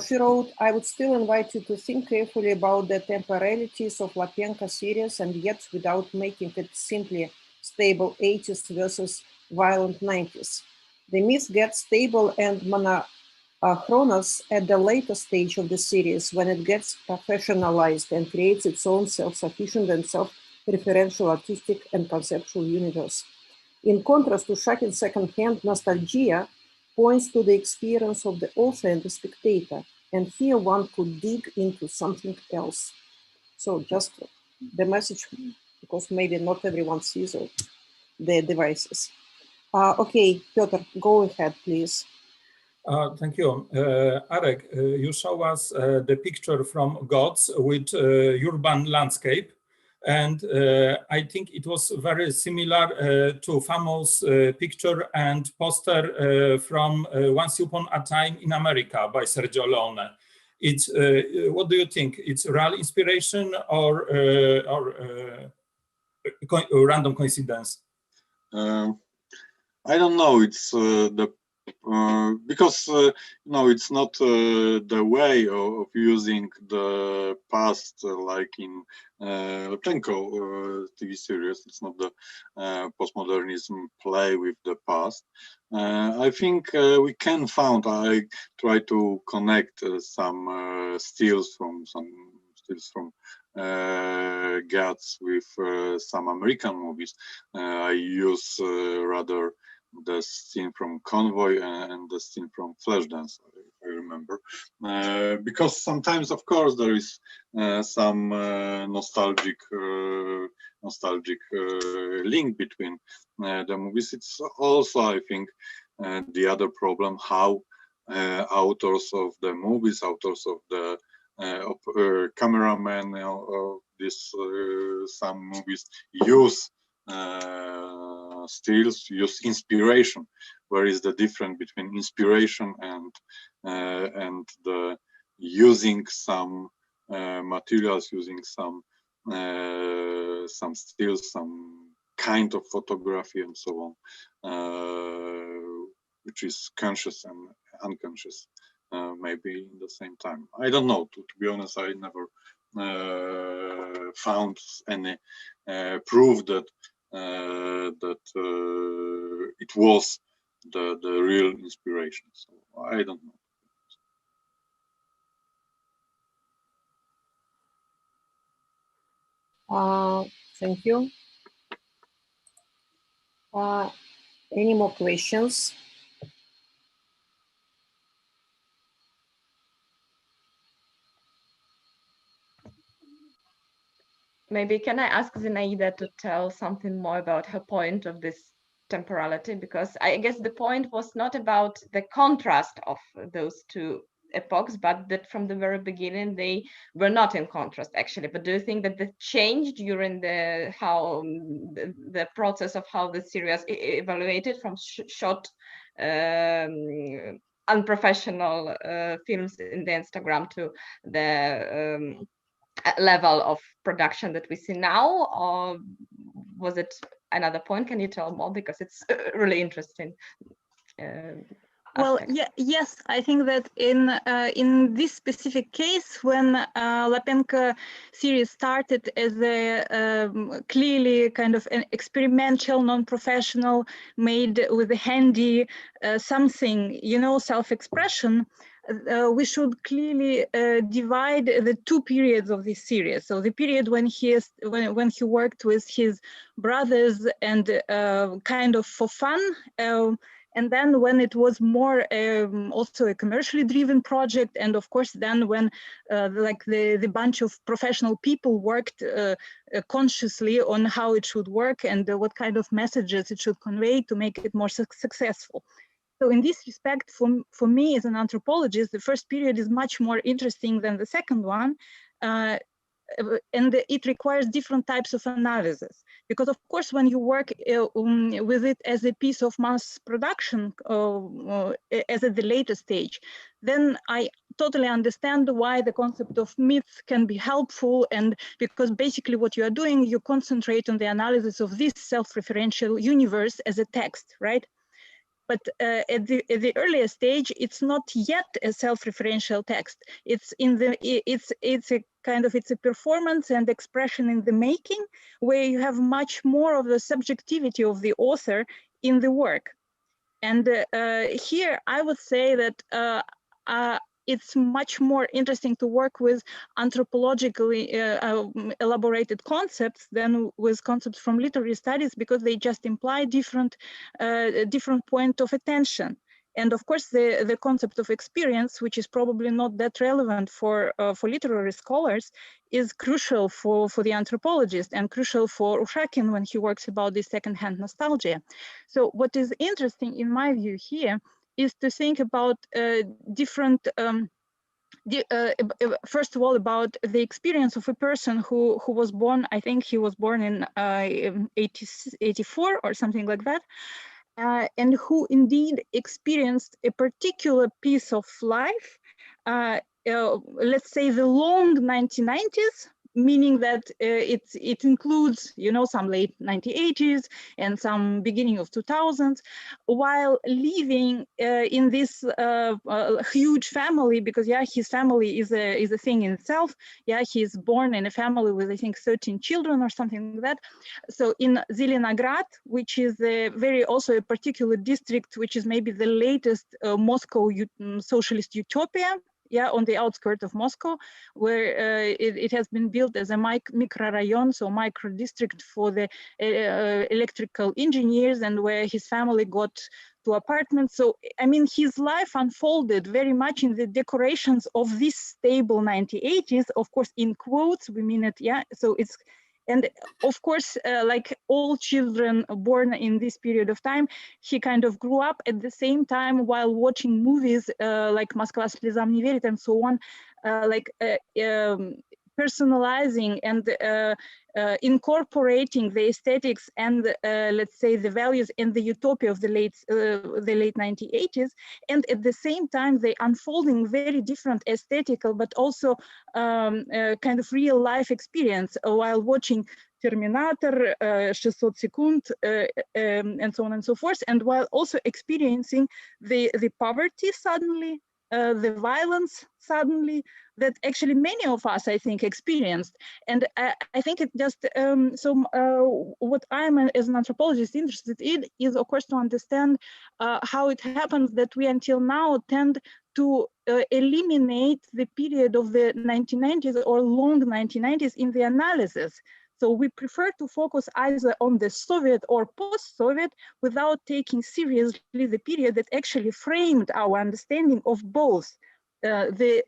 She wrote, I would still invite you to think carefully about the temporalities of Lapenka series, and yet without making it simply stable 80s versus violent 90s. The myth gets stable and monochronous at the later stage of the series, when it gets professionalized and creates its own self-sufficient and self-referential artistic and conceptual universe. In contrast to shocking second-hand nostalgia, points to the experience of the author and the spectator, and here one could dig into something else. So just the message, because maybe not everyone sees the devices. Okay, Piotr, go ahead, please. Thank you. Arek, you show us the picture from Gods with urban landscape. And I think it was very similar to famous picture and poster from Once Upon a Time in America by Sergio Leone. It's, what do you think? It's real inspiration or random coincidence? I don't know. It's because no, it's not the way of using the past like in Lutsenko TV series. It's not the postmodernism play with the past. I think we can found. I try to connect some stills from Guts with some American movies. I use rather the scene from Convoy and the scene from Flashdance, if I remember, because sometimes, of course, there is some nostalgic link between the movies. It's also, I think, the other problem how authors of the movies, authors of the cameramen of this some movies use stills, use inspiration. Where is the difference between inspiration and the using some materials, using some stills, some kind of photography and so on, which is conscious and unconscious, maybe in the same time. I don't know. To be honest, I never found any proof that it was the real inspiration. So I don't know. Thank you. Any more questions? Maybe can I ask Zinaida to tell something more about her point of this temporality? Because I guess the point was not about the contrast of those two epochs, but that from the very beginning they were not in contrast actually. But do you think that that changed during the process of how the series evaluated from short unprofessional films in the Instagram to the level of production that we see now, or was it another point? Can you tell more, because it's really interesting? Well, yeah, yes, I think that in this specific case, when Lapenko series started as a clearly kind of an experimental, non-professional, made with a handy something, you know, self-expression, we should clearly divide the two periods of this series. So the period when he worked with his brothers and kind of for fun. And then when it was more also a commercially driven project, and of course then when like the bunch of professional people worked consciously on how it should work and what kind of messages it should convey to make it more successful. So in this respect, for me as an anthropologist, the first period is much more interesting than the second one. And it requires different types of analysis, because of course when you work with it as a piece of mass production as at the later stage, then I totally understand why the concept of myth can be helpful, and because basically what you are doing, you concentrate on the analysis of this self-referential universe as a text, right? But at the earlier stage, it's not yet a self-referential text. It's a performance and expression in the making, where you have much more of the subjectivity of the author in the work. And here I would say that it's much more interesting to work with anthropologically elaborated concepts than with concepts from literary studies, because they just imply different point of attention. And of course, the concept of experience, which is probably not that relevant for literary scholars, is crucial for the anthropologist and crucial for Ushakin when he works about this secondhand nostalgia. So what is interesting in my view here is to think about different, first of all, about the experience of a person who was born, I think he was born in 84 or something like that, and who indeed experienced a particular piece of life, let's say the long 1990s, meaning that it includes, you know, some late 1980s and some beginning of 2000s, while living in this huge family, because yeah, his family is a thing in itself. Yeah, he's born in a family with, I think, 13 children or something like that. So in Zelenograd, which is also a particular district, which is maybe the latest Moscow socialist utopia, on the outskirts of Moscow, where it has been built as a microrayon, so micro district for the electrical engineers, and where his family got to apartments. So, I mean, his life unfolded very much in the decorations of this stable 1980s, of course, in quotes, we mean it, so it's, and of course, like all children born in this period of time, he kind of grew up at the same time while watching movies like Москва слезам не верит and so on, personalizing and incorporating the aesthetics and let's say the values and the utopia of the late 1980s, and at the same time they unfolding very different aesthetical but also kind of real life experience while watching Terminator, 600 секунд, and so on and so forth, and while also experiencing the poverty suddenly, the violence suddenly that actually many of us, I think, experienced. And I think it just, what I'm as an anthropologist interested in is, of course, to understand how it happens that we until now tend to eliminate the period of the 1990s or long 1990s in the analysis. So we prefer to focus either on the Soviet or post-Soviet without taking seriously the period that actually framed our understanding of both the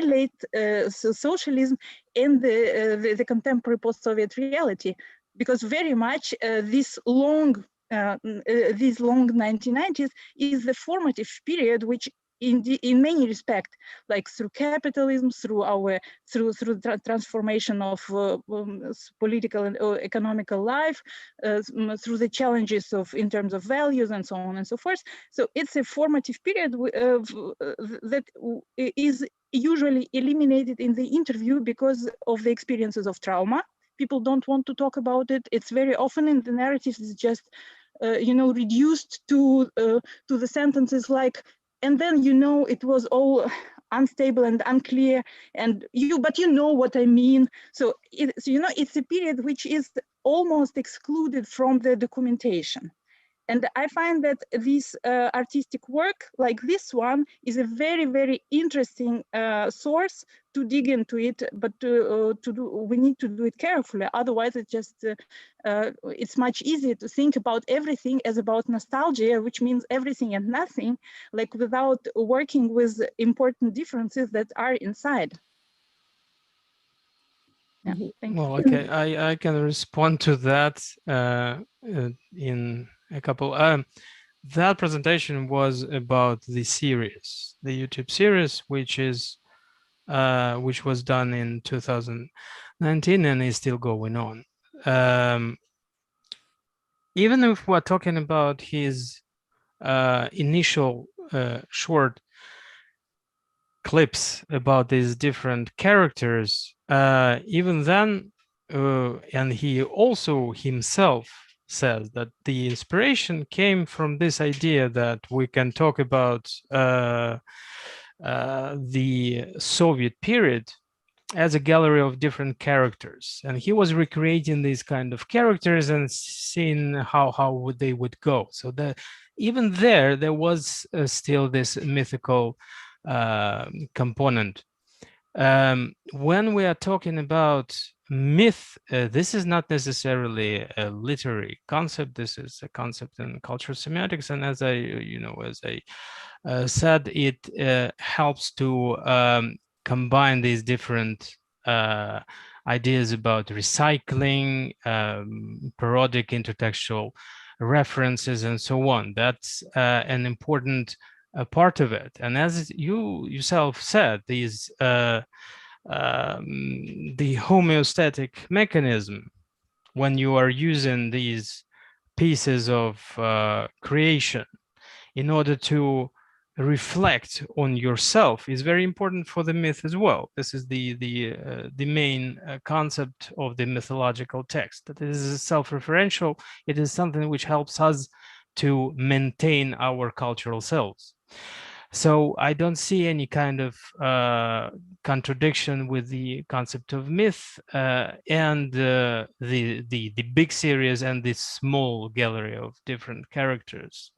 late socialism and the contemporary post-Soviet reality, because very much these long 1990s is the formative period which in many respects, like through capitalism, through transformation of political and economical life, through the challenges of in terms of values and so on and so forth. So it's a formative period that is usually eliminated in the interview because of the experiences of trauma. People don't want to talk about it. It's very often in the narratives it's just reduced to the sentences like, and then it was all unstable and unclear, and but you know what I mean. So it's a period which is almost excluded from the documentation. And I find that this artistic work like this one is a very, very interesting source to dig into it, but we need to do it carefully. Otherwise, it's much easier to think about everything as about nostalgia, which means everything and nothing, like without working with important differences that are inside. Yeah, thank you. Okay, I can respond to that in a couple. That presentation was about the series, the YouTube series, which was done in 2019 and is still going on. Even if we're talking about his initial short clips about these different characters, even then, and he also himself says that the inspiration came from this idea that we can talk about the Soviet period as a gallery of different characters, and he was recreating these kind of characters and seeing how they would go. So that even there was still this mythical component. When we are talking about myth, this is not necessarily a literary concept. This is a concept in cultural semantics, and as I said, it helps to combine these different ideas about recycling, parodic intertextual references, and so on. That's an important part of it. And as you yourself said, these the homeostatic mechanism, when you are using these pieces of creation in order to reflect on yourself, is very important for the myth as well. This is the main concept of the mythological text, that it is self-referential. It is something which helps us to maintain our cultural selves. So I don't see any kind of contradiction with the concept of myth and the big series and the small gallery of different characters.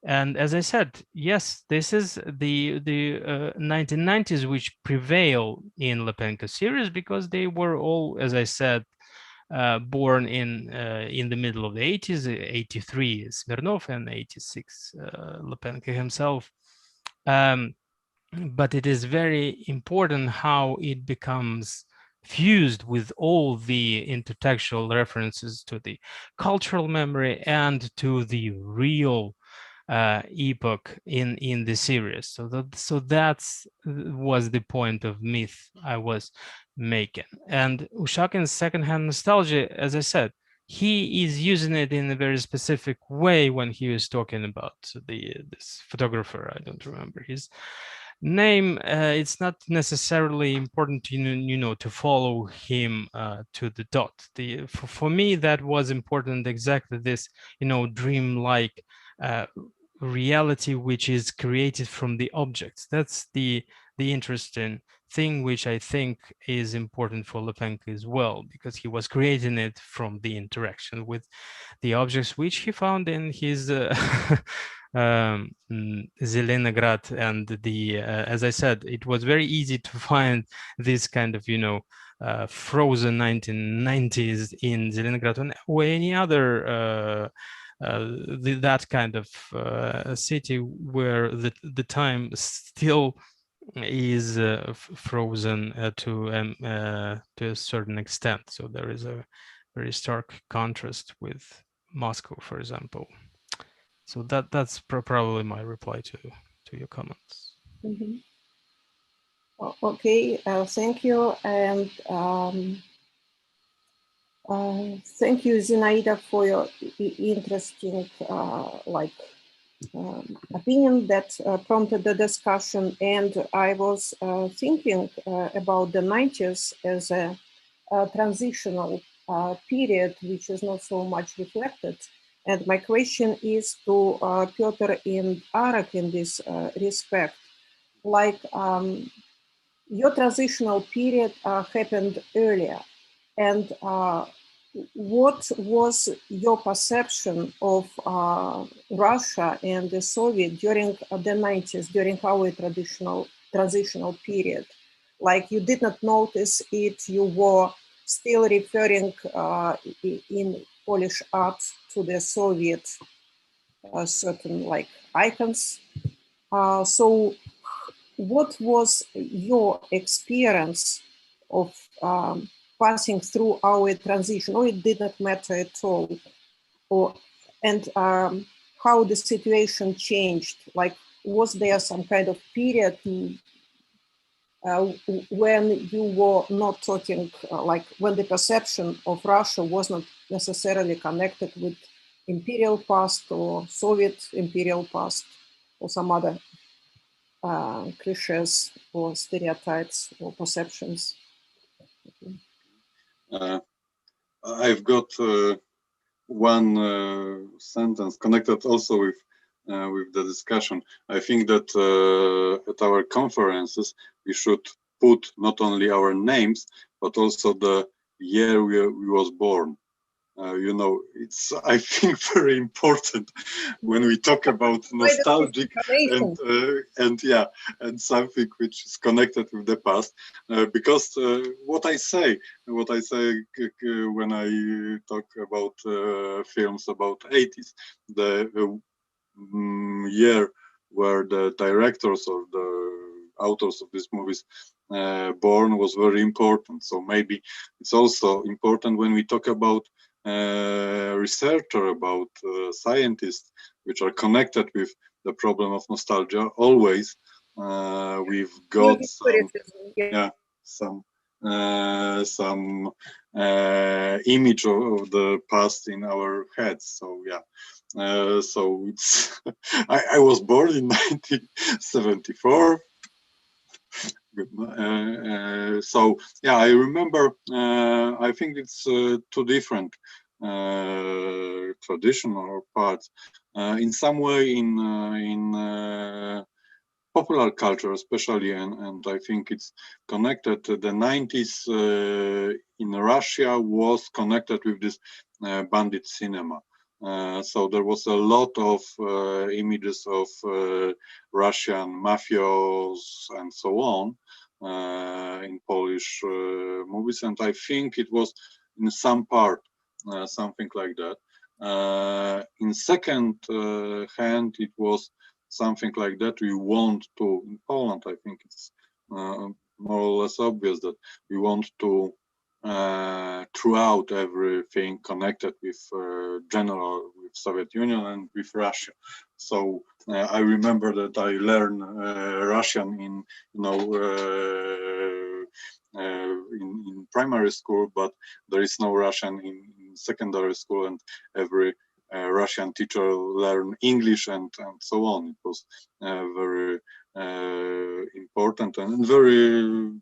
And as I said, yes, this is the 1990s which prevail in Lepenka series, because they were all, as I said, born in the middle of the 80s, 83 Smirnov and 86 Lepenka himself. But it is very important how it becomes fused with all the intertextual references to the cultural memory and to the real epoch in the series. So that's was the point of myth I was making. And Ushakin's secondhand nostalgia, as I said, he is using it in a very specific way when he was talking about this photographer. I don't remember his name. It's not necessarily important to to follow him to the dot. For me, that was important, exactly this dream-like reality which is created from the objects. That's the interesting thing, which I think is important for Lepenka as well, because he was creating it from the interaction with the objects which he found in his Zelenograd. And as I said, it was very easy to find this kind of frozen 1990s in Zelenograd or any other that kind of city where the time still is frozen to a certain extent. So there is a very stark contrast with Moscow, for example. So that's probably my reply to your comments. Mm-hmm. Okay, thank you, and thank you, Zinaida, for your interesting opinion that prompted the discussion. And I was thinking about the 90s as a transitional period, which is not so much reflected. And my question is to Piotr and Arak in this respect. Like your transitional period happened earlier, and what was your perception of Russia and the Soviet during the 90s, during our transitional period? Like you did not notice it, you were still referring in Polish art to the Soviet certain like icons. So what was your experience of passing through our transition, or it did not matter at all? And how the situation changed? Like, was there some kind of period when you were not talking, like when the perception of Russia was not necessarily connected with imperial past or Soviet imperial past or some other cliches or stereotypes or perceptions? I've got one sentence connected also with the discussion. I think that at our conferences we should put not only our names but also the year we was born. It's, I think, very important when we talk about nostalgic and something which is connected with the past, because what I say when I talk about films about 80s, the year where the directors or the authors of these movies born was very important. So maybe it's also important when we talk about researcher, about scientists which are connected with the problem of nostalgia. Always we've got some image of the past in our heads. So so it's I was born in 1974. So yeah, I remember. I think it's two different traditional parts. In some way, in popular culture, especially, and I think it's connected to the 90s in Russia was connected with this bandit cinema. So there was a lot of images of Russian mafios and so on in Polish movies, and I think it was in some part something like that. In second hand, it was something like that. We want to, in Poland, I think it's more or less obvious that we want to throughout everything connected with general, with Soviet Union and with Russia. So I remember that I learned Russian in, in primary school, but there is no Russian in secondary school, and every Russian teacher learned English and so on. It was very important and very,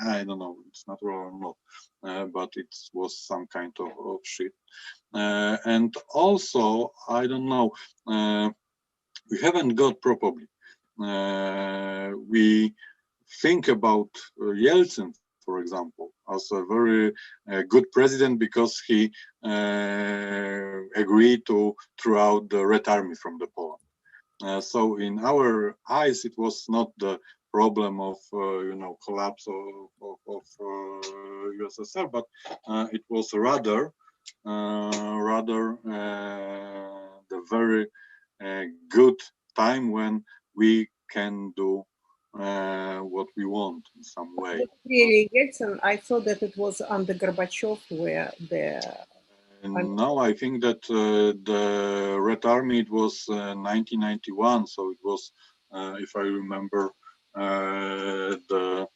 I don't know, it's not wrong or not, but it was some kind of shit. And also, I don't know, we haven't got probably, we think about Yeltsin, for example, as a very good president because he agreed to throw out the Red Army from the Poland. So in our eyes, it was not the problem of collapse of USSR, but it was rather the very good time when we can do what we want in some way. Really, Yeltsin, I thought that it was under Gorbachev where the... No, I think that the Red Army, it was 1991, so it was, if I remember, the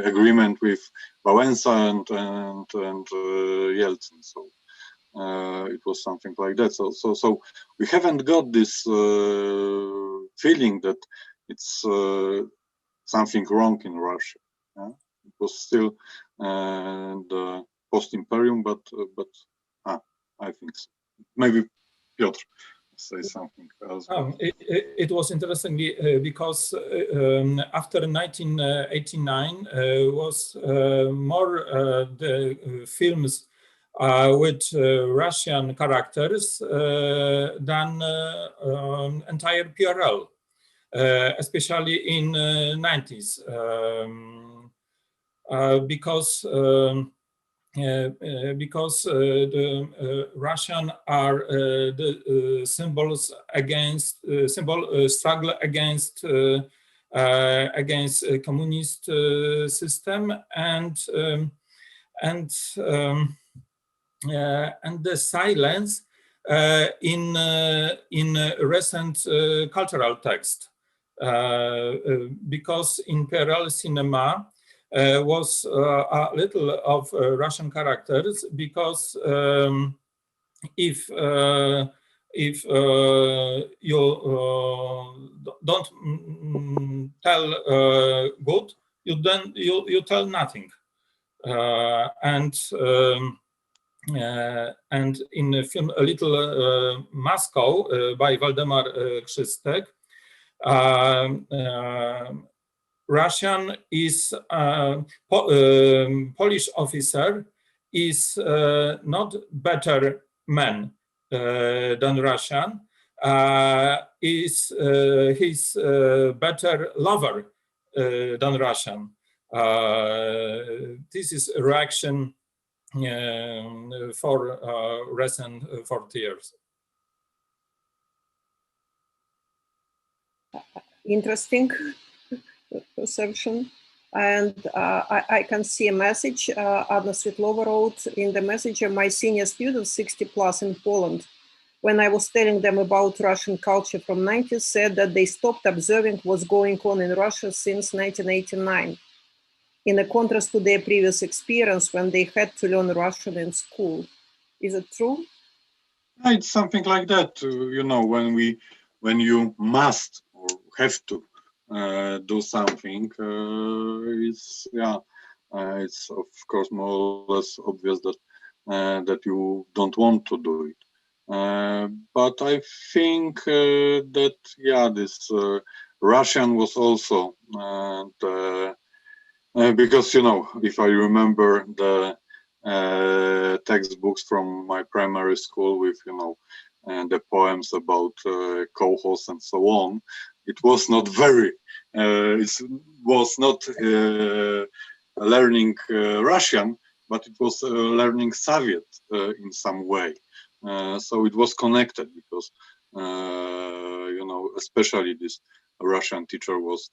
agreement with Wałęsa and Yeltsin. So it was something like that. So we haven't got this feeling that it's something wrong in Russia. It was still the post-imperium, but I think so. Maybe Piotr say something else. It was interesting because after 1989 was more the films with Russian characters than entire PRL, especially in 90s, because the Russian are the symbols against struggle against communist system and the silence in recent cultural text, because in PRL cinema was a little of Russian characters, because if you don't tell good, you tell nothing, and in the film A Little Moscow by Waldemar Krzystek, Russian is Polish officer is not better man than Russian, is he's better lover than Russian. This is a reaction for recent 40 years. Interesting perception. And I can see a message Anna Svetlova wrote in the message. My senior students, 60 plus in Poland, when I was telling them about Russian culture from 90s, said that they stopped observing what's going on in Russia since 1989, in a contrast to their previous experience when they had to learn Russian in school. Is it true? It's something like that, when you must or have to do something, it's of course more or less obvious that that you don't want to do it. But I think that this Russian was also because, you know, if I remember the textbooks from my primary school with, you know, the poems about kolkhoz and so on, it was not very, it was not learning Russian, but it was learning Soviet in some way. So it was connected because, you know, especially this Russian teacher was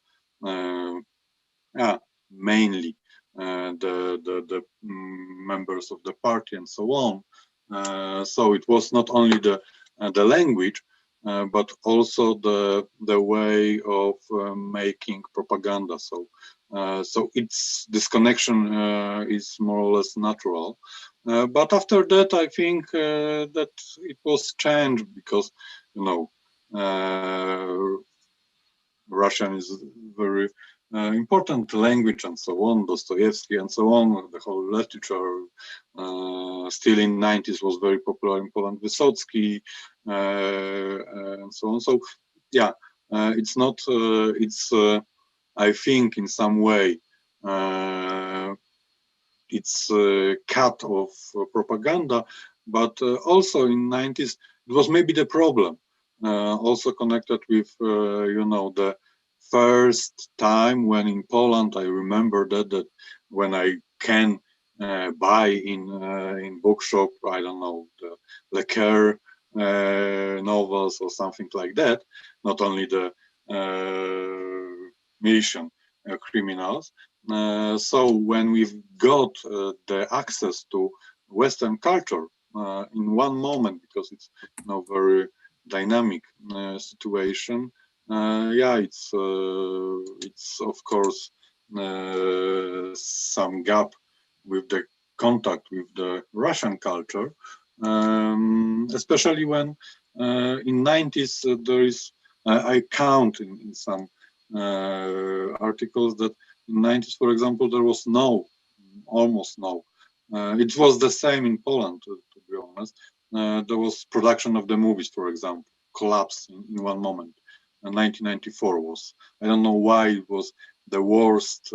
mainly the members of the party and so on. So it was not only the language, but also the way of making propaganda. So this connection is more or less natural. But after that, I think that it was changed because, you know, Russian is very important language and so on, Dostoevsky and so on, the whole literature. Still in 90s was very popular in Poland, Vysotsky and so on. So yeah, it's not, it's, I think in some way, it's a cut of propaganda, but also in 90s, it was maybe the problem. Also connected with, you know, the first time when in Poland, I remember that when I can buy in bookshop, I don't know, the Lecker novels or something like that, not only the Militia criminals. So when we've got the access to Western culture in one moment, because it's, you know, very dynamic situation, yeah, it's of course some gap with the contact with the Russian culture, especially when in 90s there is, I count in some articles that in 90s, for example, there was almost no. It was the same in Poland, to be honest. There was production of the movies, for example, collapsed in one moment. 1994 was, I don't know why it was the worst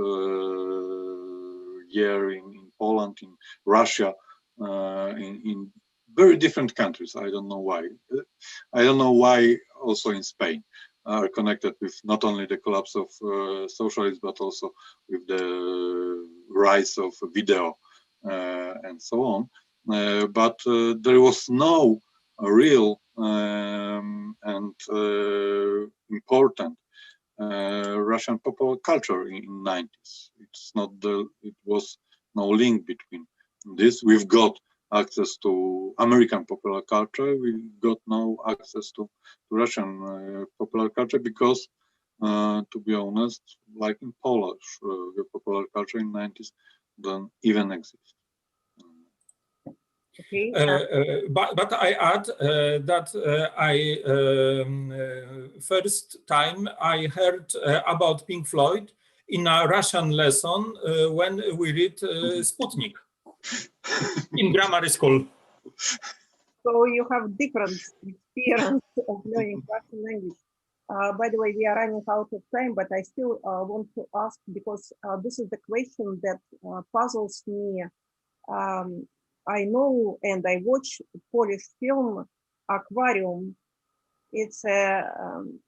year in Poland, in Russia, in very different countries. I don't know why. I don't know why also in Spain are connected with not only the collapse of socialism, but also with the rise of video and so on. But there was no real and important Russian popular culture in 90s. It's not it was no link between this. We've got access to American popular culture. We got no access to Russian popular culture because, to be honest, like in Polish, the popular culture in 90s don't even exist. Okay. But I add that first time I heard about Pink Floyd in a Russian lesson when we read Sputnik in grammar school. So you have different experience of learning Russian language. By the way, we are running out of time, but I still want to ask, because this is the question that puzzles me. I know and I watch Polish film Aquarium. It's a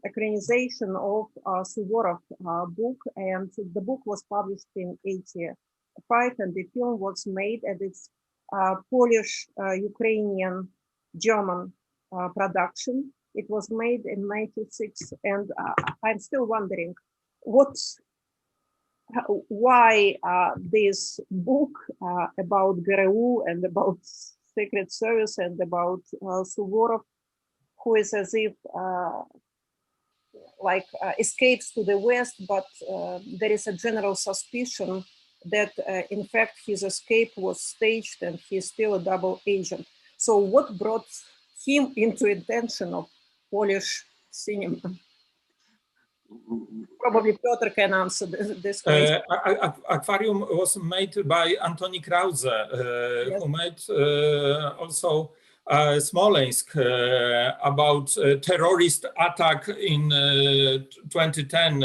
equalization of Suvorov book, and the book was published in 1985, and the film was made, and it's Polish, Ukrainian, German production. It was made in 1996, and I'm still wondering why this book about GRU and about Secret Service and about Suvorov, who is as if escapes to the West, but there is a general suspicion that in fact his escape was staged and he's still a double agent. So what brought him into attention of Polish cinema? Probably Piotr can answer this question. Aquarium was made by Antoni Krause, yes, who made also Smolensk, about terrorist attack in 2010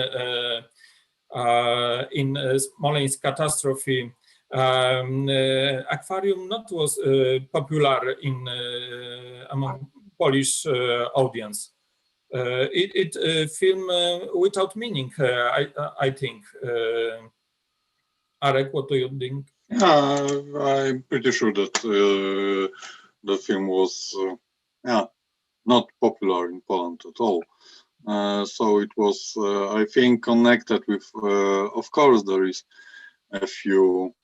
in Smolensk catastrophe. Aquarium not was popular in among Polish audience. It film without meaning, I think. Arek, what do you think? I'm pretty sure that the film was not popular in Poland at all. So it was, I think, connected with, of course, there is a few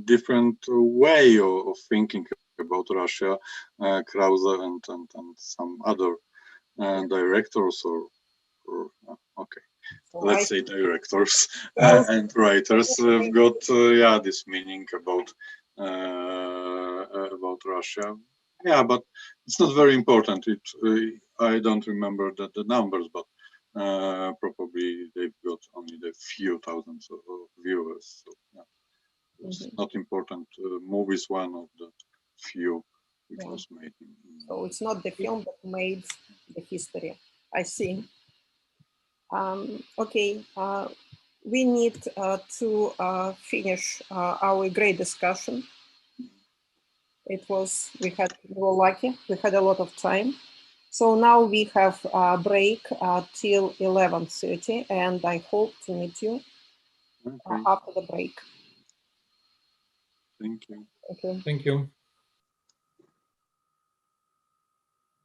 different way of thinking about Russia, Krause and some other directors or okay. So Let's say directors and writers have got this meaning about Russia. Yeah, but it's not very important. I don't remember the numbers, but probably they've got only a few thousands of viewers. So yeah, it's not important. Movie is one of the few which was made. So it's not the film that made the history. I see. Okay, we need to finish our great discussion. We were lucky, we had a lot of time. So now we have a break till 11:30, and I hope to meet you after the break. Thank you. Thank you. Thank you.